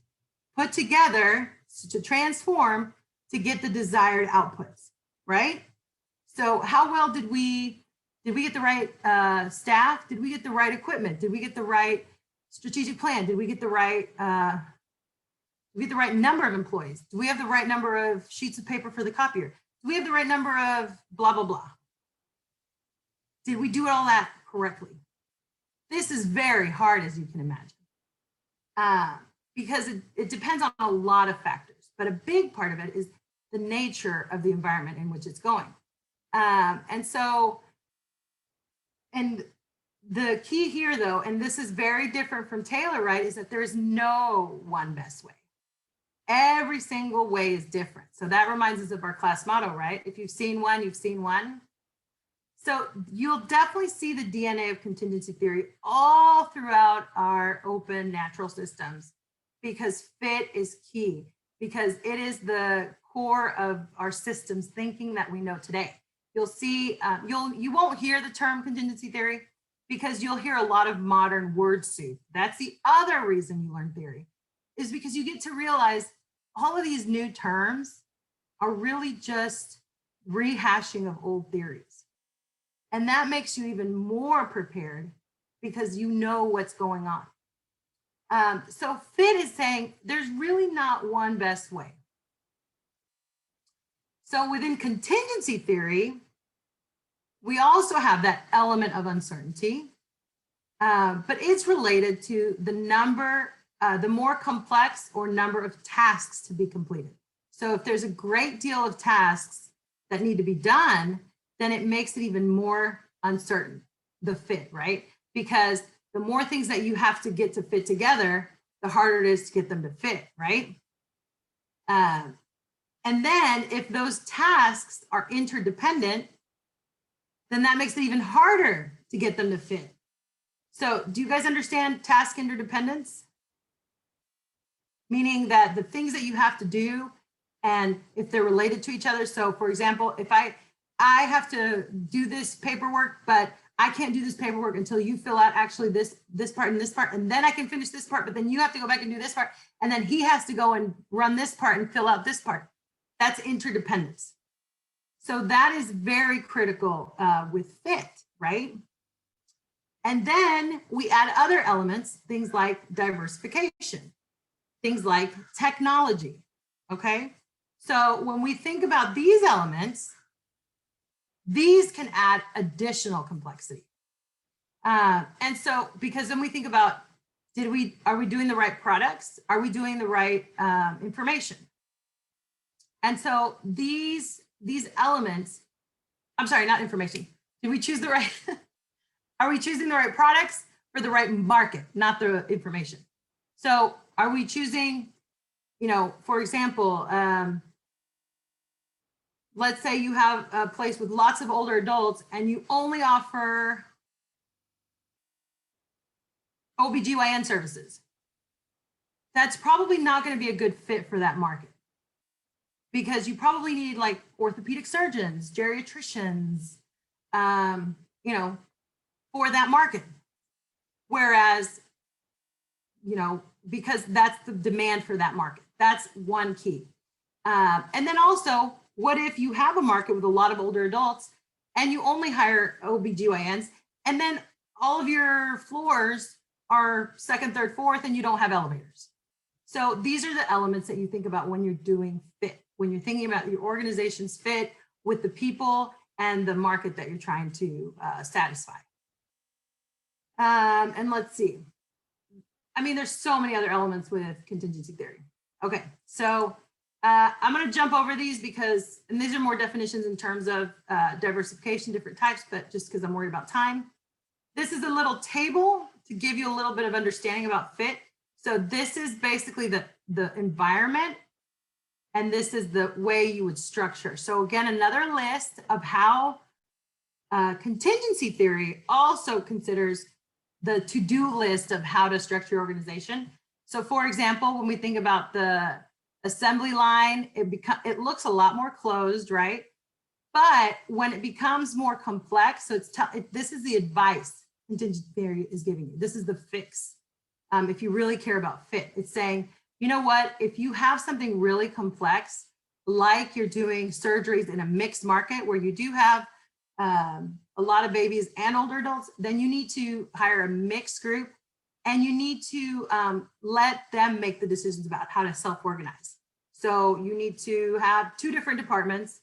Speaker 1: put together to transform to get the desired outputs, right? So how well did we get the right staff? Did we get the right equipment? Did we get the right strategic plan? Did we get the right number of employees? Do we have the right number of sheets of paper for the copier? Do we have the right number of blah, blah, blah? Did we do all that correctly? This is very hard, as you can imagine, because it depends on a lot of factors, but a big part of it is the nature of the environment in which it's going. And the key here, though, and this is very different from Taylor, right, is that there's no one best way. Every single way is different. So that reminds us of our class motto, right? If you've seen one, you've seen one. So you'll definitely see the DNA of contingency theory all throughout our open natural systems, because fit is key, because it is the core of our systems thinking that we know today. You'll see, you won't hear the term contingency theory because you'll hear a lot of modern word soup. That's the other reason you learn theory, is because you get to realize all of these new terms are really just rehashing of old theories. And that makes you even more prepared because you know what's going on. So fit is saying there's really not one best way. So within contingency theory, we also have that element of uncertainty, but it's related to the number, the more complex or number of tasks to be completed. So if there's a great deal of tasks that need to be done, then it makes it even more uncertain, the fit, right? Because the more things that you have to get to fit together, the harder it is to get them to fit, right? And then if those tasks are interdependent, then that makes it even harder to get them to fit. So do you guys understand task interdependence? Meaning that the things that you have to do, and if they're related to each other. So for example, if I have to do this paperwork, but I can't do this paperwork until you fill out actually this part and this part, and then I can finish this part, but then you have to go back and do this part, and then he has to go and run this part and fill out this part. That's interdependence. So that is very critical with fit, right? And then we add other elements, things like diversification, things like technology, okay? So when we think about these elements, these can add additional complexity. And so, because then we think about, are we doing the right products? Are we doing the right information? And so these elements, I'm sorry, not information. Did we choose the right, are we choosing the right products for the right market, not the information? So are we choosing, you know, for example, let's say you have a place with lots of older adults and you only offer OBGYN services. That's probably not going to be a good fit for that market, because you probably need like orthopedic surgeons, geriatricians, you know, for that market. Whereas, you know, because that's the demand for that market. That's one key. And then also, what if you have a market with a lot of older adults and you only hire OBGYNs, and then all of your floors are second, third, fourth, and you don't have elevators? So these are the elements that you think about when you're doing fit, when you're thinking about your organization's fit with the people and the market that you're trying to satisfy. And let's see. I mean, there's so many other elements with contingency theory. Okay, so I'm going to jump over these because, and these are more definitions in terms of diversification, different types, but just because I'm worried about time. This is a little table to give you a little bit of understanding about fit. So this is basically the environment, and this is the way you would structure. So again, another list of how contingency theory also considers the to-do list of how to structure your organization. So for example, when we think about the assembly line, it looks a lot more closed, right? But when it becomes more complex, so this is the advice contingency theory is giving you. This is the fix. If you really care about fit, it's saying, you know what, if you have something really complex, like you're doing surgeries in a mixed market where you do have a lot of babies and older adults, then you need to hire a mixed group, and you need to let them make the decisions about how to self-organize. So you need to have 2 different departments.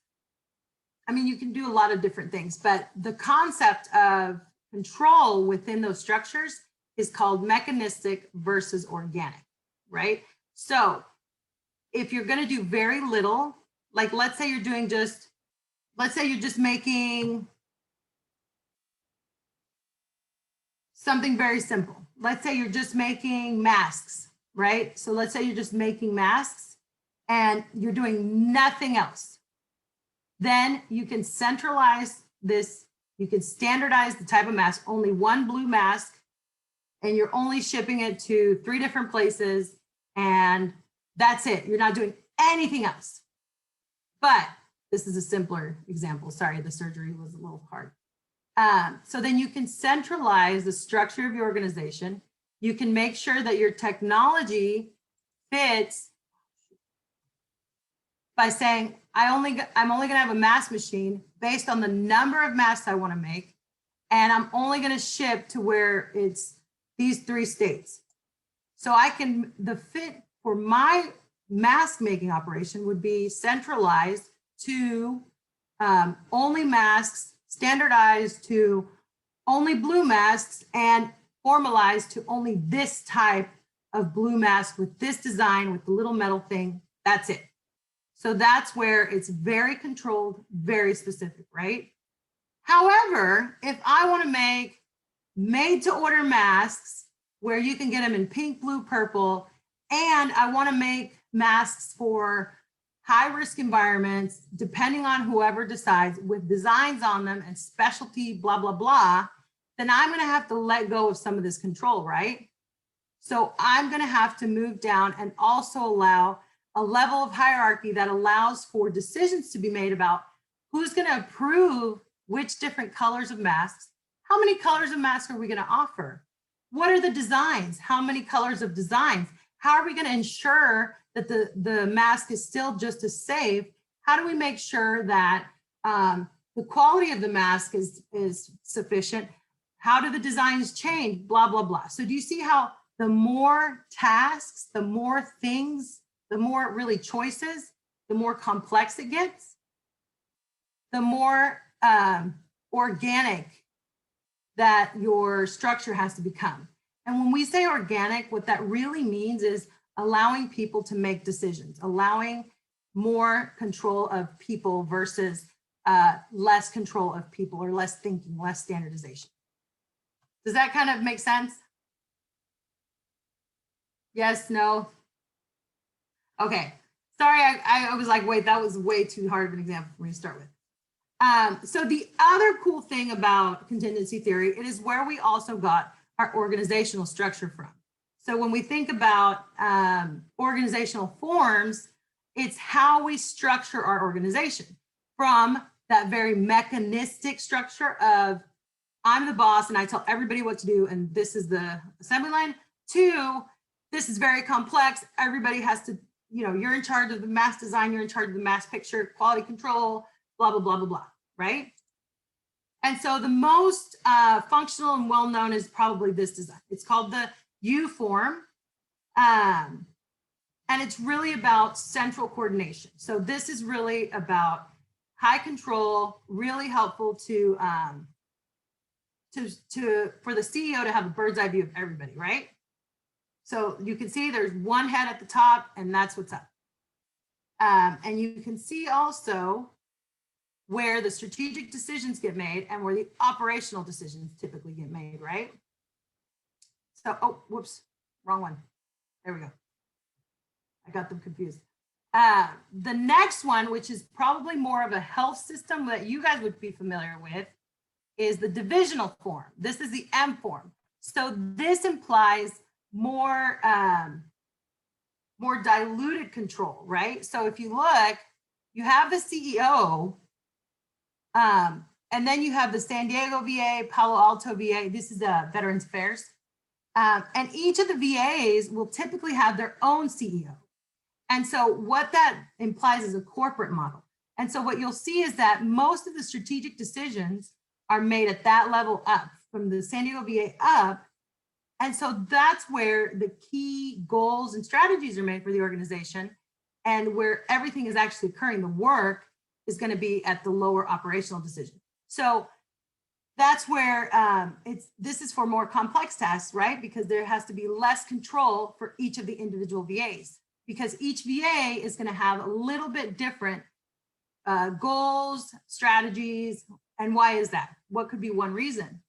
Speaker 1: I mean, you can do a lot of different things, but the concept of control within those structures is called mechanistic versus organic, right? So if you're going to do very little, like let's say you're doing let's say you're just making something very simple. Let's say you're just making masks, right? So let's say you're just making masks and you're doing nothing else. Then you can centralize this. You can standardize the type of mask, only one blue mask, and you're only shipping it to 3 different places, and that's it. You're not doing anything else. But this is a simpler example. Sorry, the surgery was a little hard. So then you can centralize the structure of your organization. You can make sure that your technology fits by saying, I'm only going to have a mask machine based on the number of masks I want to make, and I'm only going to ship to where it's these 3 states. So the fit for my mask making operation would be centralized to only masks, standardized to only blue masks, and formalized to only this type of blue mask with this design with the little metal thing. That's it. So that's where it's very controlled, very specific, right? However, if I want to make made to order masks where you can get them in pink, blue, purple, and I want to make masks for high risk environments, depending on whoever decides, with designs on them and specialty, blah, blah, blah, then I'm going to have to let go of some of this control, right? So I'm going to have to move down and also allow a level of hierarchy that allows for decisions to be made about who's going to approve which different colors of masks, how many colors of mask are we going to offer? What are the designs? How many colors of designs? How are we going to ensure that the mask is still just as safe? How do we make sure that the quality of the mask is sufficient? How do the designs change? Blah, blah, blah. So do you see how the more tasks, the more things, the more really choices, the more complex it gets, the more organic that your structure has to become. And when we say organic, what that really means is allowing people to make decisions, allowing more control of people versus less control of people, or less thinking, less standardization. Does that kind of make sense? Yes, no? Okay, sorry, I was like, wait, that was way too hard of an example for me to start with. So the other cool thing about contingency theory, it is where we also got our organizational structure from. So when we think about organizational forms, it's how we structure our organization, from that very mechanistic structure of I'm the boss and I tell everybody what to do and this is the assembly line, to this is very complex. Everybody has to, you know, you're in charge of the mass design, you're in charge of the mass picture, quality control, blah, blah, blah, blah, blah, right? And so the most functional and well-known is probably this design. It's called the U form. And it's really about central coordination. So this is really about high control, really helpful to for the CEO to have a bird's eye view of everybody, right? So you can see there's one head at the top and that's what's up. And you can see also where the strategic decisions get made and where the operational decisions typically get made, right? So, oh, whoops, wrong one. There we go. I got them confused. The next one, which is probably more of a health system that you guys would be familiar with, is the divisional form. This is the M form. So this implies more, more diluted control, right? So if you look, you have the CEO, and then you have the San Diego VA, Palo Alto VA. This is Veterans Affairs. And each of the VAs will typically have their own CEO. And so what that implies is a corporate model. And so what you'll see is that most of the strategic decisions are made at that level up, from the San Diego VA up. And so that's where the key goals and strategies are made for the organization, and where everything is actually occurring. The work is going to be at the lower operational decision. So that's where this is for more complex tasks, right? Because there has to be less control for each of the individual VAs, because each VA is going to have a little bit different goals, strategies. And why is that? What could be one reason,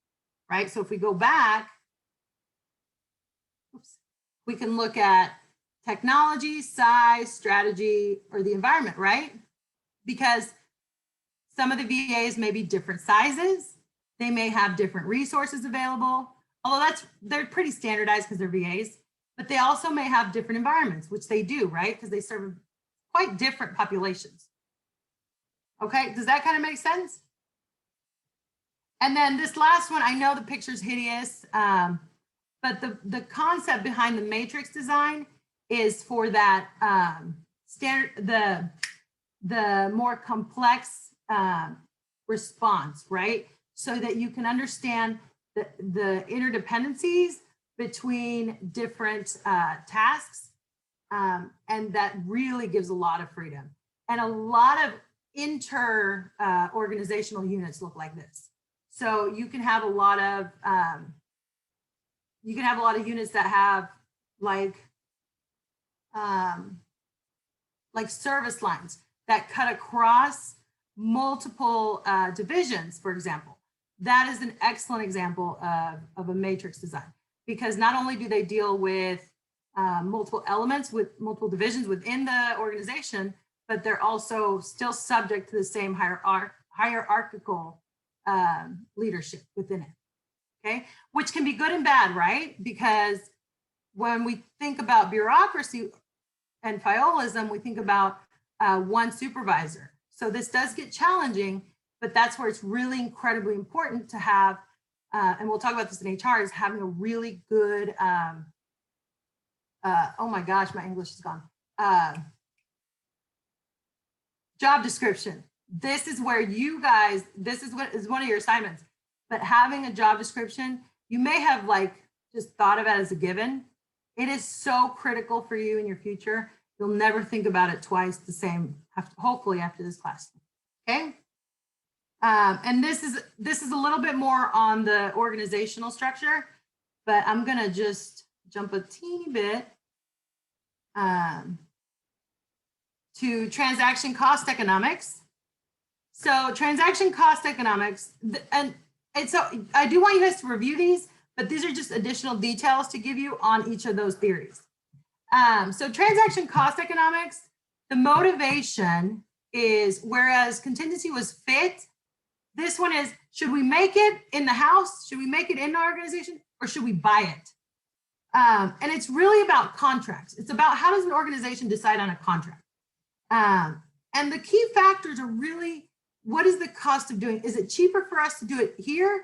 Speaker 1: right? So if we go back, oops, we can look at technology, size, strategy, or the environment, right? Because some of the VAs may be different sizes. They may have different resources available, although they're pretty standardized because they're VAs, but they also may have different environments, which they do, right? Because they serve quite different populations. Okay, does that kind of make sense? And then this last one, I know the picture's hideous, but the concept behind the matrix design is for that the more complex response, right? So that you can understand the interdependencies between different tasks, and that really gives a lot of freedom. And a lot of organizational units look like this. So you can have a lot of units that have like service lines that cut across multiple divisions, for example. That is an excellent example of a matrix design, because not only do they deal with multiple elements with multiple divisions within the organization, but they're also still subject to the same hierarchical leadership within it, okay? Which can be good and bad, right? Because when we think about bureaucracy and fiolism, we think about one supervisor. So this does get challenging, but that's where it's really incredibly important to have and we'll talk about this in HR, is having a really good, oh my gosh, my English is gone. Job description. This is where you guys, this is what is one of your assignments, but having a job description, you may have like just thought of it as a given. It is so critical for you in your future. You'll never think about it twice the same, hopefully after this class. Okay. And this is a little bit more on the organizational structure, but I'm gonna just jump a teeny bit to transaction cost economics. So transaction cost economics, and so I do want you guys to review these, but these are just additional details to give you on each of those theories. So transaction cost economics, the motivation is, whereas contingency was fit, this one is, should we make it in the house? Should we make it in the organization, or should we buy it? And it's really about contracts. It's about how does an organization decide on a contract? And the key factors are really, what is the cost of doing? Is it cheaper for us to do it here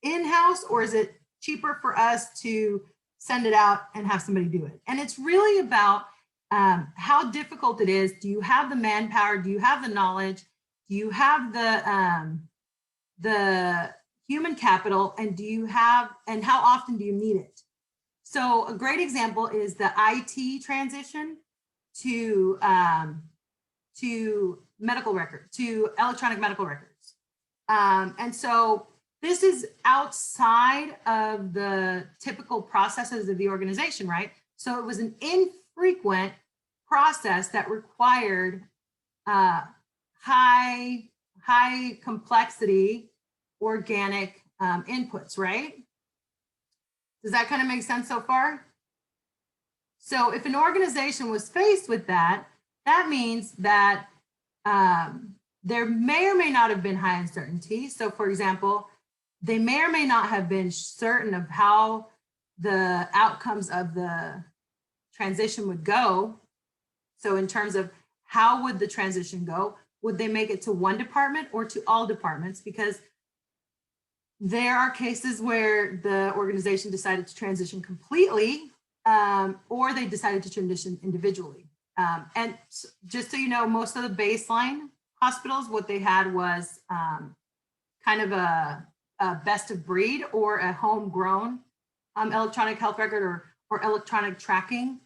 Speaker 1: in-house, or is it cheaper for us to send it out and have somebody do it? And it's really about how difficult it is. Do you have the manpower? Do you have the knowledge? Do you have the human capital? And do you have, and how often do you need it? So a great example is the IT transition to medical record, to electronic medical records. And so this is outside of the typical processes of the organization, right? So it was an infrequent process that required high complexity organic inputs, right? Does that kind of make sense so far? So if an organization was faced with that, that means that there may or may not have been high uncertainty. So for example, they may or may not have been certain of how the outcomes of the transition would go. So in terms of how would the transition go, would they make it to one department or to all departments? Because there are cases where the organization decided to transition completely, or they decided to transition individually. And just so you know, most of the baseline hospitals, what they had was kind of a best of breed or a homegrown electronic health record or electronic tracking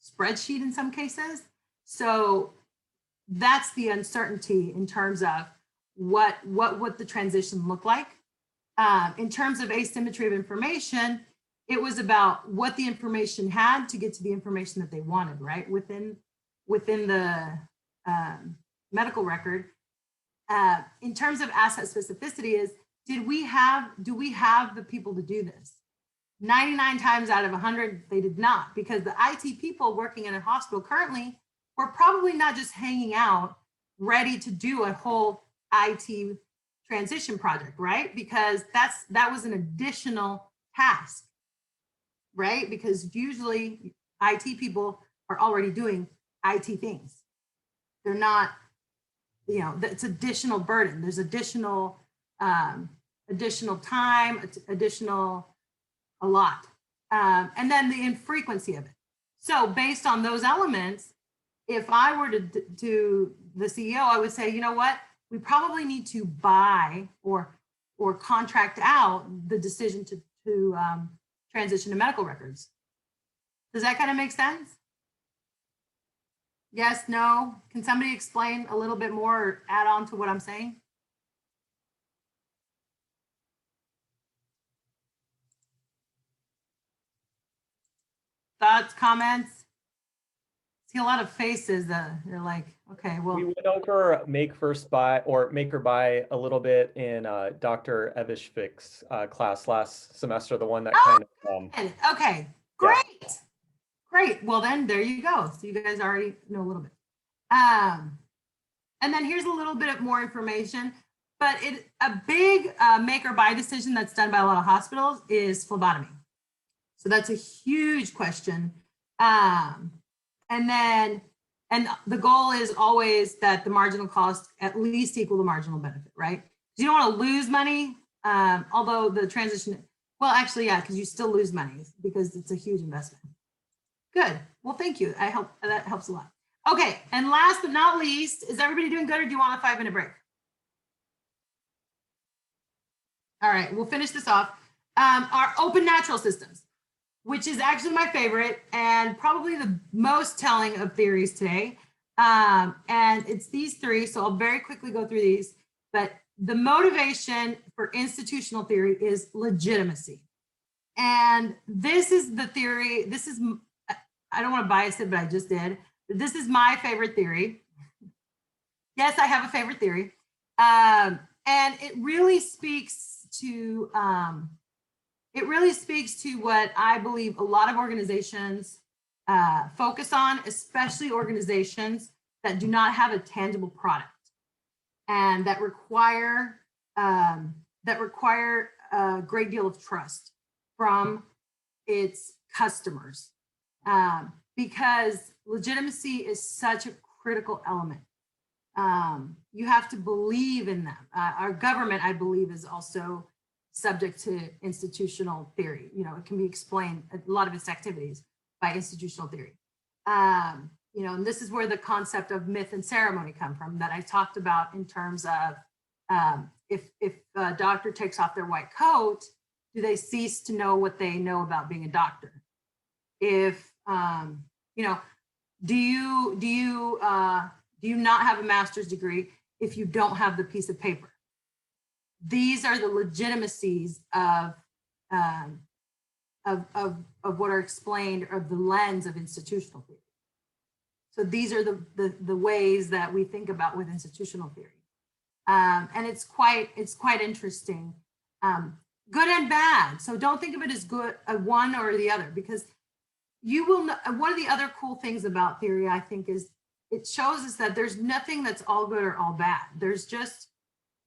Speaker 1: spreadsheet in some cases. So that's the uncertainty in terms of what would the transition look like. In terms of asymmetry of information, it was about what the information had to get to the information that they wanted, right? Within the medical record. In terms of asset specificity is, do we have the people to do this? 99 times out of 100, they did not, because the IT people working in a hospital currently were probably not just hanging out ready to do a whole IT transition project, right? Because that was an additional task, right? Because usually IT people are already doing IT things. They're not, you know, it's additional burden. There's additional time, additional, a lot. And then the infrequency of it. So based on those elements, if I were to do the CEO, I would say, you know what, we probably need to buy or contract out the decision to transition to medical records. Does that kind of make sense? Yes, no? Can somebody explain a little bit more or add on to what I'm saying? Thoughts, comments? See a lot of faces that they're like, okay, well.
Speaker 4: We went over make versus buy or make or buy a little bit in Dr. Evishvik's class last semester, the one that kind of.
Speaker 1: Okay, great. Yeah. Great. Well, then there you go. So you guys already know a little bit. And then here's a little bit more information, but a big make or buy decision that's done by a lot of hospitals is phlebotomy. So that's a huge question. And the goal is always that the marginal cost at least equal the marginal benefit, right? You don't want to lose money, although the transition, well, actually, yeah, because you still lose money because it's a huge investment. Good. Well, thank you. That helps a lot. Okay. And last but not least, is everybody doing good or do you want a 5-minute break? All right, we'll finish this off. Our open natural systems, which is actually my favorite and probably the most telling of theories today. And it's these three, so I'll very quickly go through these. But the motivation for institutional theory is legitimacy. And this is the theory, this is, I don't want to bias it, but I just did. This is my favorite theory. Yes, I have a favorite theory. And it really speaks to what I believe a lot of organizations focus on, especially organizations that do not have a tangible product and that require a great deal of trust from its customers, because legitimacy is such a critical element. You have to believe in them. Our government, I believe, is also subject to institutional theory. You know, it can be explained, a lot of its activities, by institutional theory. You know, and this is where the concept of myth and ceremony come from that I talked about in terms of if a doctor takes off their white coat, do they cease to know what they know about being a doctor? If, you know, do you not have a master's degree if you don't have the piece of paper? These are the legitimacies of what are explained, of the lens of institutional theory. So these are the ways that we think about with institutional theory. And it's quite interesting, good and bad. So don't think of it as good, one or the other, because you will know, one of the other cool things about theory, I think, is it shows us that there's nothing that's all good or all bad. There's just,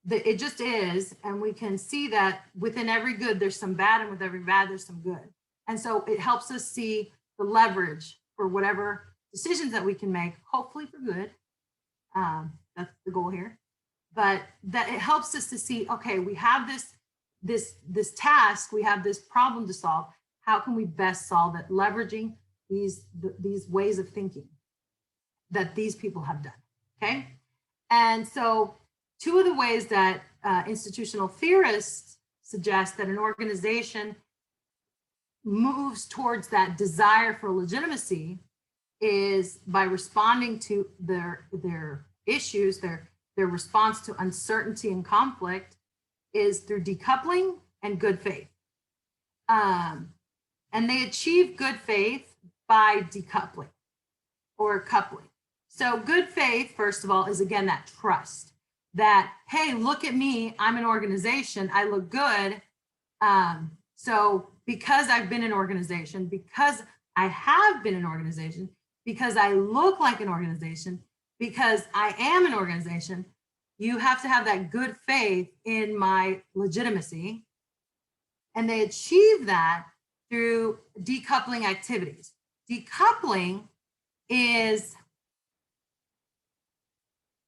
Speaker 1: it just is. And we can see that within every good, there's some bad, and with every bad, there's some good. And so it helps us see the leverage for whatever decisions that we can make, hopefully for good. That's the goal here. But that it helps us to see, okay, we have this task, we have this problem to solve. How can we best solve it, leveraging these ways of thinking that these people have done, okay? And so two of the ways that institutional theorists suggest that an organization moves towards that desire for legitimacy is by responding to their issues, their response to uncertainty and conflict is through decoupling and good faith. And they achieve good faith by decoupling or coupling. So good faith, first of all, is again that trust that, hey, look at me, I'm an organization, I look good. So because I've been an organization, because I have been an organization, because I look like an organization, because I am an organization, you have to have that good faith in my legitimacy. And they achieve that through decoupling activities. Decoupling is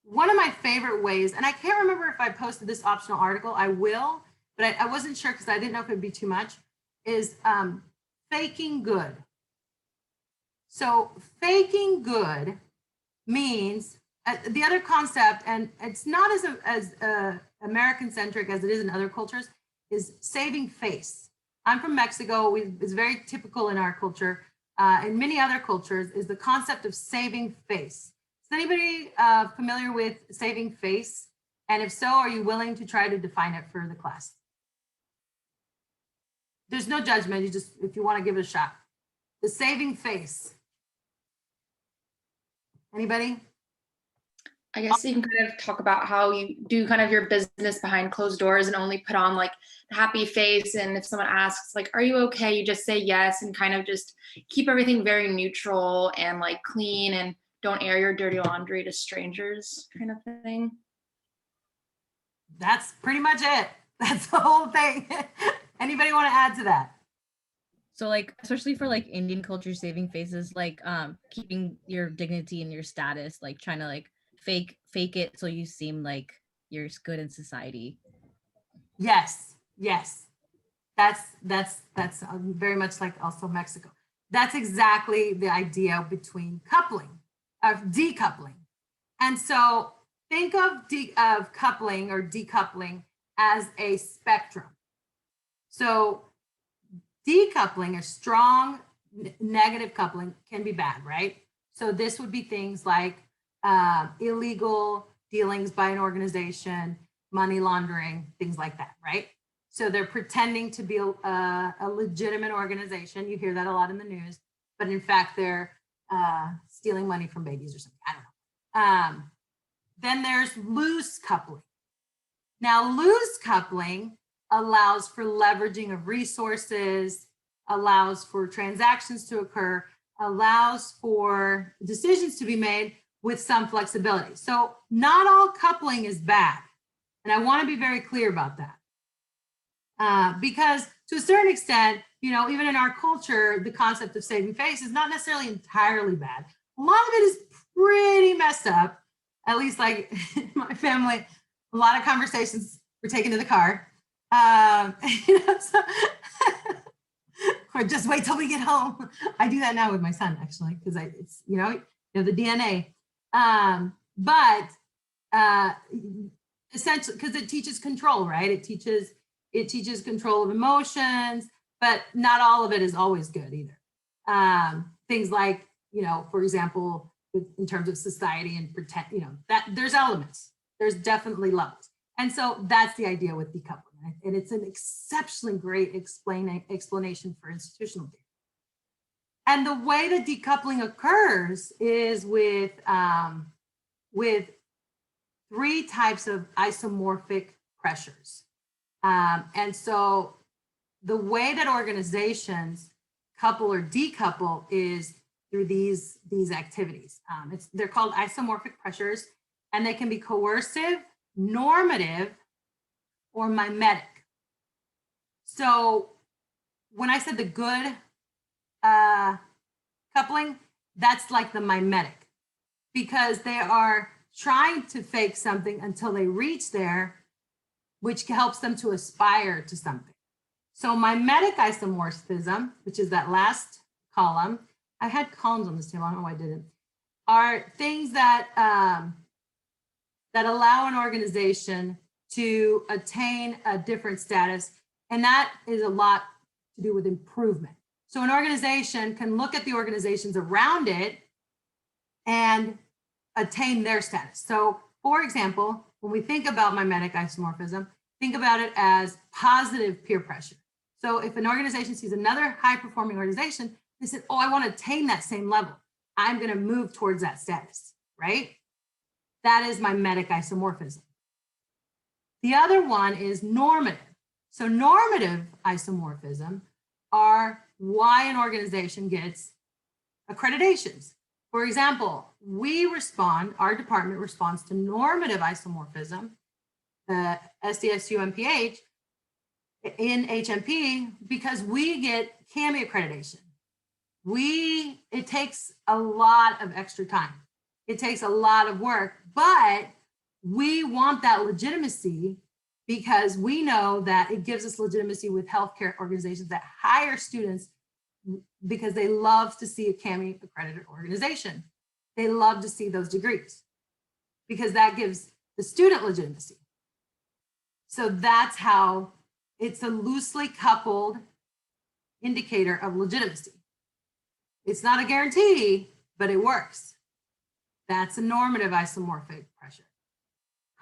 Speaker 1: one of my favorite ways, and I can't remember if I posted this optional article. I will, but I wasn't sure because I didn't know if it'd be too much, is faking good. So faking good means the other concept, and it's not as American centric as it is in other cultures, is saving face. I'm from Mexico. It's very typical in our culture. In many other cultures is the concept of saving face. Is anybody familiar with saving face? And if so, are you willing to try to define it for the class? There's no judgment. You just, if you want to give it a shot. The saving face. Anybody?
Speaker 6: I guess you can kind of talk about how you do kind of your business behind closed doors and only put on like the happy face. And if someone asks like, are you okay? You just say yes and kind of just keep everything very neutral and like clean and don't air your dirty laundry to strangers kind of thing.
Speaker 1: That's pretty much it. That's the whole thing. Anybody want to add to that?
Speaker 7: So like, especially for like Indian culture, saving faces, like keeping your dignity and your status, like trying to like fake it so you seem like you're good in society.
Speaker 1: Yes, yes. That's very much like also Mexico. That's exactly the idea between coupling, of decoupling. And so think of coupling or decoupling as a spectrum. So decoupling, a strong negative coupling, can be bad, right? So this would be things like illegal dealings by an organization, money laundering, things like that, right? So they're pretending to be a legitimate organization. You hear that a lot in the news, but in fact, they're stealing money from babies or something. I don't know. Then there's loose coupling. Now, loose coupling allows for leveraging of resources, allows for transactions to occur, allows for decisions to be made with some flexibility. So not all coupling is bad. And I want to be very clear about that. Because to a certain extent, you know, even in our culture, the concept of saving face is not necessarily entirely bad. A lot of it is pretty messed up. At least like in my family, a lot of conversations were taken to the car. You know, so or just wait till we get home. I do that now with my son, actually, because it's, you know, the DNA. But essentially, because it teaches control, right? It teaches control of emotions, but not all of it is always good either. Things like, you know, for example, in terms of society and pretend, you know, that there's elements, there's definitely levels. And so that's the idea with decoupling. And it's an exceptionally great explanation for institutional theory. And the way that decoupling occurs is with three types of isomorphic pressures. And so the way that organizations couple or decouple is through these activities. They're called isomorphic pressures, and they can be coercive, normative, or mimetic. So when I said the good coupling, that's like the mimetic, because they are trying to fake something until they reach there, which helps them to aspire to something. So mimetic isomorphism, which is that last column, I had columns on this table, I don't know why I didn't, are things that that allow an organization to attain a different status. And that is a lot to do with improvement. So an organization can look at the organizations around it and attain their status. So for example, when we think about mimetic isomorphism, think about it as positive peer pressure. So if an organization sees another high performing organization, they said, oh, I want to attain that same level. I'm going to move towards that status, right? That is mimetic isomorphism. The other one is normative. So normative isomorphism are why an organization gets accreditations. For example, our department responds to normative isomorphism, the SDSU MPH, in HMP, because we get CAMI accreditation. It takes a lot of extra time. It takes a lot of work, but we want that legitimacy because we know that it gives us legitimacy with healthcare organizations that hire students because they love to see a CAMI accredited organization. They love to see those degrees because that gives the student legitimacy. So that's how it's a loosely coupled indicator of legitimacy. It's not a guarantee, but it works. That's a normative isomorphic pressure.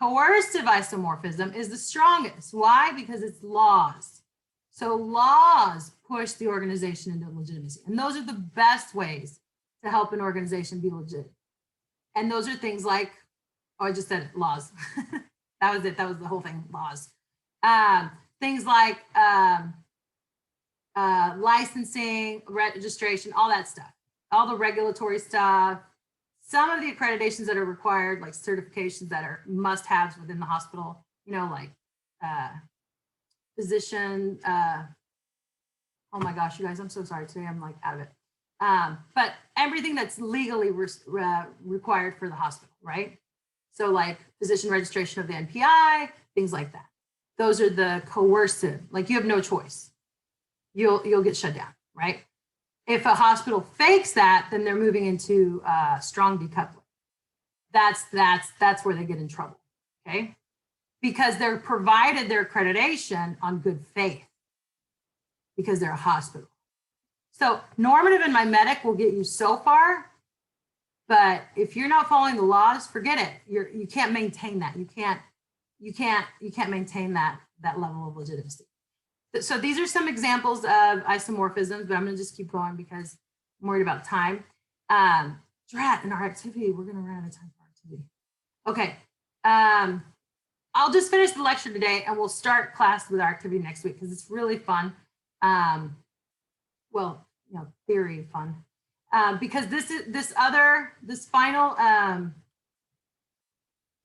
Speaker 1: Coercive isomorphism is the strongest. Why? Because it's laws. So laws push the organization into legitimacy. And those are the best ways to help an organization be legit. And those are things like, oh, I just said it, laws. That was it. That was the whole thing, laws. Things like licensing, registration, all that stuff, all the regulatory stuff. Some of the accreditations that are required, like certifications that are must-haves within the hospital, you know, like physician, oh my gosh, you guys, I'm so sorry today, I'm like out of it. But everything that's legally required for the hospital, right? So like physician registration of the NPI, things like that. Those are the coercive, like you have no choice. You'll get shut down, right? If a hospital fakes that, then they're moving into strong decoupling. That's where they get in trouble, okay? Because they're provided their accreditation on good faith because they're a hospital. So normative and mimetic will get you so far, but if you're not following the laws, forget it. You can't maintain that. You can't maintain that level of legitimacy. So these are some examples of isomorphisms, but I'm gonna just keep going because I'm worried about time. Drat, in our activity, we're gonna run out of time for activity. Okay, I'll just finish the lecture today and we'll start class with our activity next week because it's really fun. Well, you know, theory fun. Because this final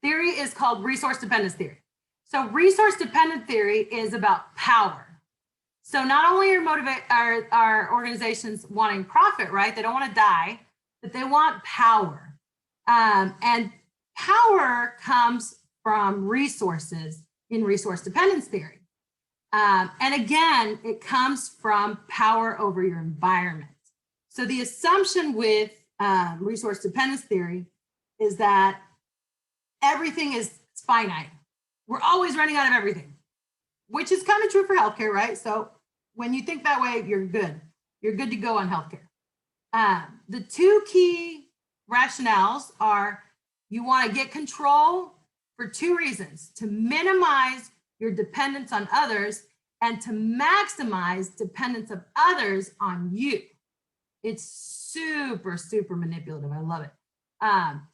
Speaker 1: theory is called resource dependence theory. So resource dependent theory is about power. So not only are organizations wanting profit, right? They don't want to die, but they want power. And power comes from resources in resource dependence theory. And again, it comes from power over your environment. So the assumption with resource dependence theory is that everything is finite. We're always running out of everything, which is kind of true for healthcare, right? So when you think that way, you're good. You're good to go on healthcare. The two key rationales are you want to get control for two reasons: to minimize your dependence on others and to maximize dependence of others on you. It's super, super manipulative. I love it.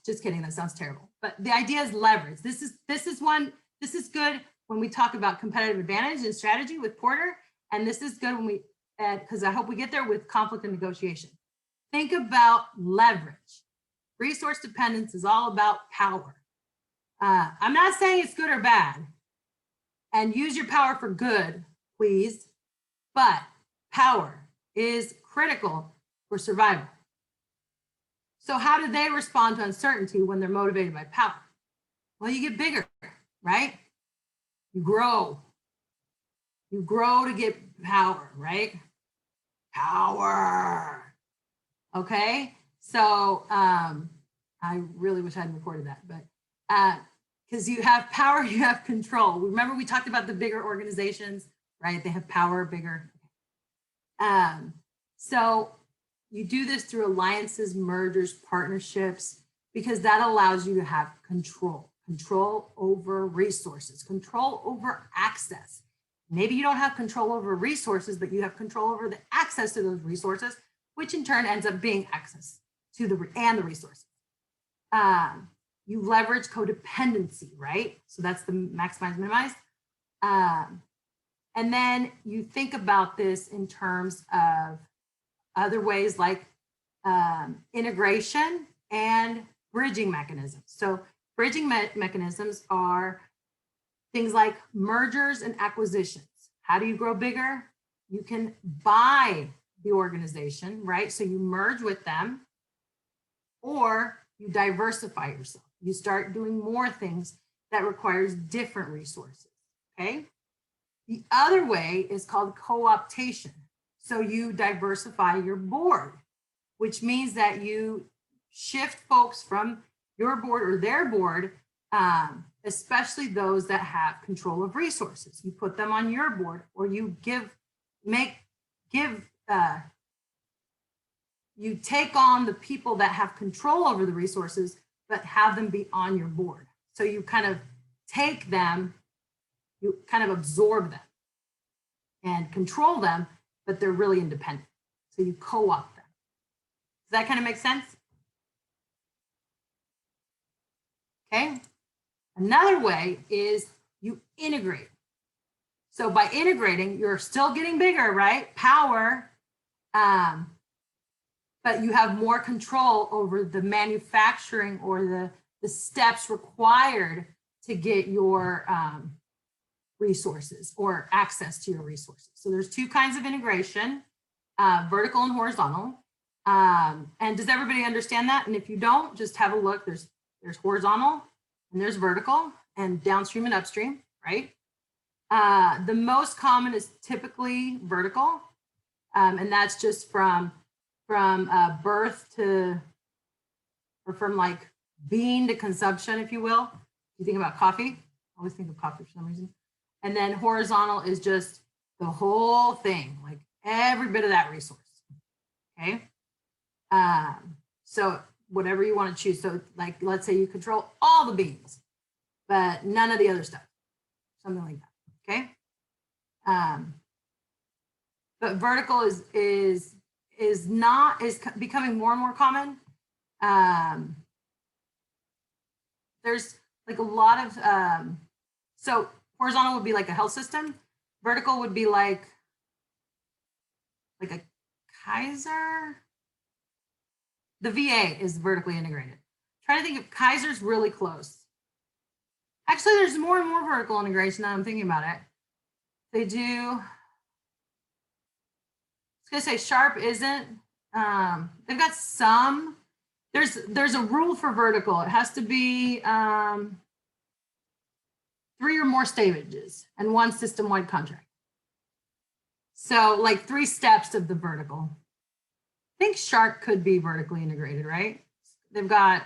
Speaker 1: Just kidding, that sounds terrible. But the idea is leverage. This is good when we talk about competitive advantage and strategy with Porter. And this is good when because I hope we get there with conflict and negotiation. Think about leverage. Resource dependence is all about power. I'm not saying it's good or bad. And use your power for good, please. But power is critical for survival. So how do they respond to uncertainty when they're motivated by power? Well, you get bigger, right? You grow. You grow to get power, right? Power. Okay. So I really wish I hadn't recorded that, but because you have power, you have control. Remember we talked about the bigger organizations, right? They have power, bigger. So you do this through alliances, mergers, partnerships, because that allows you to have control over resources, control over access. Maybe you don't have control over resources, but you have control over the access to those resources, which in turn ends up being access to the resources. You leverage codependency, right? So that's the maximize, minimize. And then you think about this in terms of other ways like integration and bridging mechanisms. So bridging mechanisms are things like mergers and acquisitions. How do you grow bigger? You can buy the organization, right? So you merge with them, or you diversify yourself. You start doing more things that requires different resources, okay? The other way is called co-optation. So you diversify your board, which means that you shift folks from your board or their board, especially those that have control of resources. You put them on your board, or you you take on the people that have control over the resources, but have them be on your board. So you kind of take them, you kind of absorb them and control them, but they're really independent. So you co-opt them. Does that kind of make sense? Okay. Another way is you integrate. So by integrating, you're still getting bigger, right? Power, but you have more control over the manufacturing or the steps required to get your resources or access to your resources. So there's two kinds of integration, vertical and horizontal. And does everybody understand that? And if you don't, just have a look. There's horizontal and there's vertical and downstream and upstream, right? The most common is typically vertical, and that's just from birth to, or from like bean to consumption, if you will. You think about coffee, I always think of coffee for some reason. And then horizontal is just the whole thing, like every bit of that resource, okay? So whatever you want to choose. So like, let's say you control all the beans, but none of the other stuff, something like that, okay? But vertical is becoming more and more common. There's like a lot of, so horizontal would be like a health system. Vertical would be like a Kaiser. The VA is vertically integrated. Trying to think if Kaiser's really close. Actually, there's more and more vertical integration now I'm thinking about it. They do, I was gonna say Sharp isn't, they've got some, there's a rule for vertical. It has to be 3 or more stages and 1 system-wide contract. So like 3 steps of the vertical. I think Sharp could be vertically integrated, right? They've got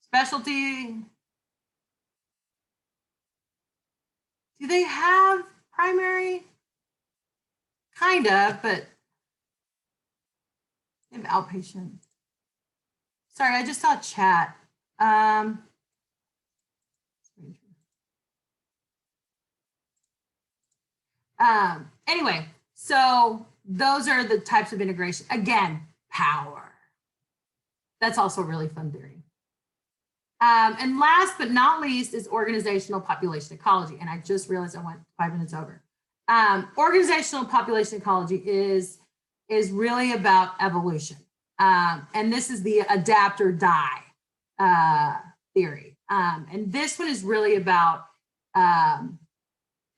Speaker 1: specialty. Do they have primary? Kind of, but they have outpatient. Sorry, I just saw chat. Anyway, so those are the types of integration. Again, power. That's also a really fun theory. And last but not least is organizational population ecology. And I just realized I went 5 minutes over. Organizational population ecology is really about evolution. And this is the adapt or die theory. And this one is really about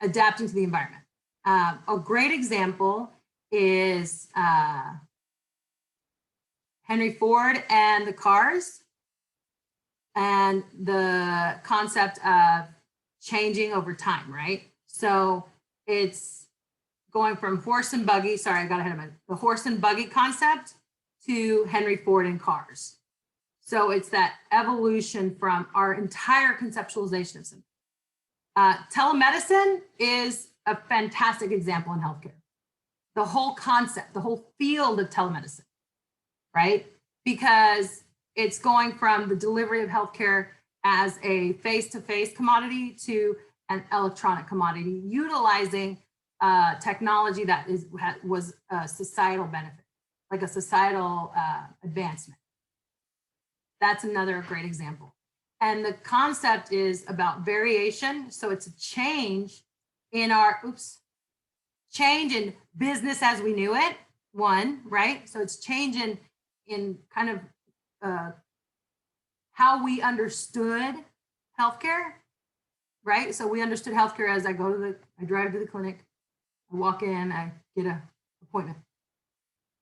Speaker 1: adapting to the environment. A great example is Henry Ford and the cars and the concept of changing over time, right? So it's going from horse and buggy, sorry, I got ahead of it, the horse and buggy concept to Henry Ford and cars. So it's that evolution from our entire conceptualization of something. Telemedicine is a fantastic example in healthcare. The whole concept, the whole field of telemedicine, right? Because it's going from the delivery of healthcare as a face-to-face commodity to an electronic commodity, utilizing technology that was a societal benefit, like a societal advancement. That's another great example. And the concept is about variation. So it's a change in our, change in business as we knew it, one, right? So it's change in kind of how we understood healthcare, right? So we understood healthcare as I drive to the clinic, I walk in, I get an appointment.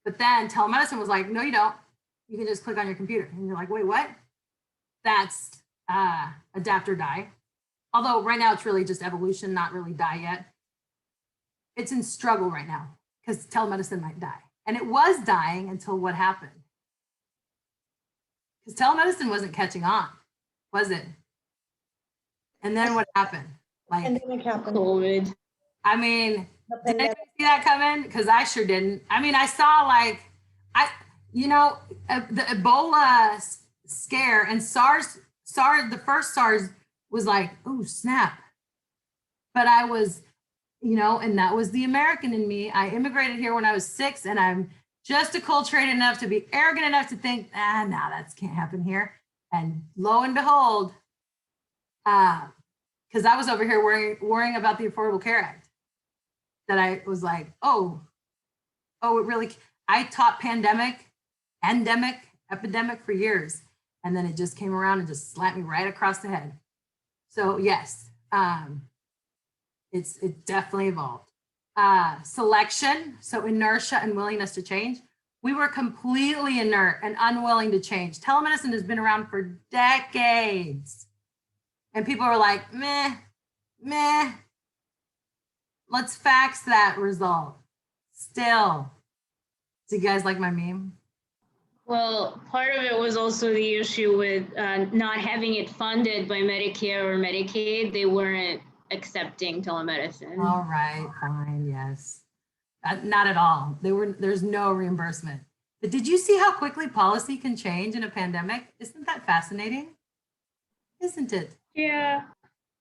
Speaker 1: But then telemedicine was like, no, you don't. You can just click on your computer. And you're like, wait, what? That's adapt or die. Although right now it's really just evolution, not really die yet. It's in struggle right now because telemedicine might die. And it was dying until what happened? Because telemedicine wasn't catching on, was it? And then what happened? Like,
Speaker 2: Pandemic happened.
Speaker 7: COVID.
Speaker 1: I mean,
Speaker 2: The
Speaker 1: did anybody
Speaker 2: pandemic.
Speaker 1: see that coming? Because I sure didn't. I mean, I saw like, the Ebola scare and SARS, the first SARS was like, oh, snap. But I was, and that was the American in me. I immigrated here when I was 6 and I'm just acculturated enough to be arrogant enough to think, no, that can't happen here. And lo and behold, because I was over here worrying about the Affordable Care Act, that I was like, it really, I taught pandemic, endemic, epidemic for years. And then it just came around and just slapped me right across the head. So yes, it definitely evolved. Selection, so inertia and willingness to change. We were completely inert and unwilling to change. Telemedicine has been around for decades. And people are like, meh, meh. Let's fax that result. Still. Do you guys like my meme?
Speaker 8: Well, part of it was also the issue with not having it funded by Medicare or Medicaid. They weren't accepting telemedicine.
Speaker 1: All right, fine, yes. Not at all. There's no reimbursement. But did you see how quickly policy can change in a pandemic? Isn't that fascinating? Isn't it?
Speaker 8: Yeah.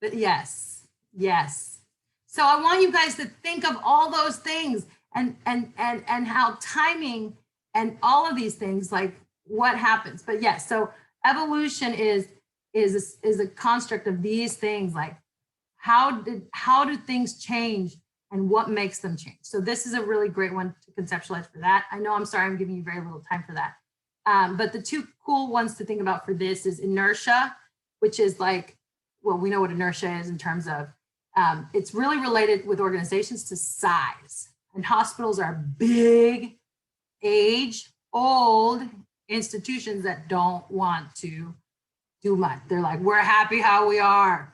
Speaker 1: But yes, yes. So I want you guys to think of all those things and how timing and all of these things, like what happens. But yes, so evolution is a construct of these things, like how do things change and what makes them change. So this is a really great one to conceptualize for that. I know, I'm sorry, I'm giving you very little time for that. But the two cool ones to think about for this is inertia, which is like, well, we know what inertia is in terms of, it's really related with organizations to size. And hospitals are big, age-old institutions that don't want to do much. They're like, we're happy how we are.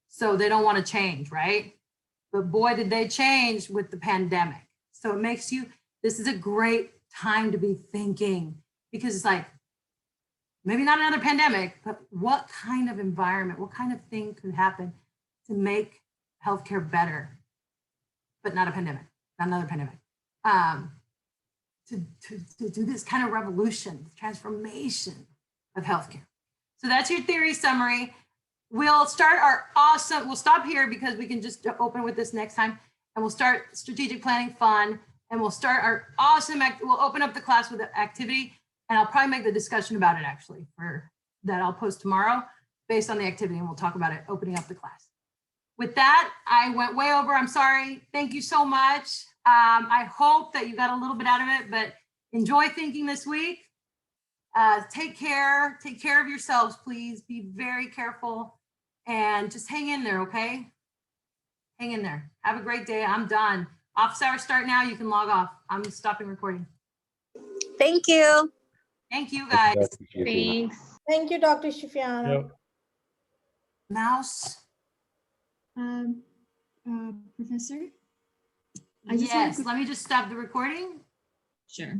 Speaker 1: So they don't want to change, right? But boy, did they change with the pandemic. So it makes you, this is a great time to be thinking, because it's like, maybe not another pandemic, but what kind of environment, what kind of thing could happen to make healthcare better, but not a pandemic, not another pandemic. To do this kind of revolution, transformation of healthcare. So that's your theory summary. We'll start our awesome, we'll stop here because we can just open with this next time, and we'll start strategic planning fun, and we'll start our awesome, we'll open up the class with an activity, and I'll probably make the discussion about it actually for that I'll post tomorrow based on the activity, and we'll talk about it opening up the class. With that, I went way over, I'm sorry. Thank you so much. I hope that you got a little bit out of it, but enjoy thinking this week. Take care of yourselves, please. Be very careful and just hang in there, okay? Hang in there. Have a great day. I'm done. Office hours start now. You can log off. I'm stopping recording.
Speaker 9: Thank you.
Speaker 1: Thank you, guys.
Speaker 8: Thanks.
Speaker 2: Thank you, Dr. Shifiano.
Speaker 4: Yep.
Speaker 1: Mouse.
Speaker 5: Professor? I just had a
Speaker 1: Yes,
Speaker 5: quick-
Speaker 1: let me just stop the recording.
Speaker 5: Sure.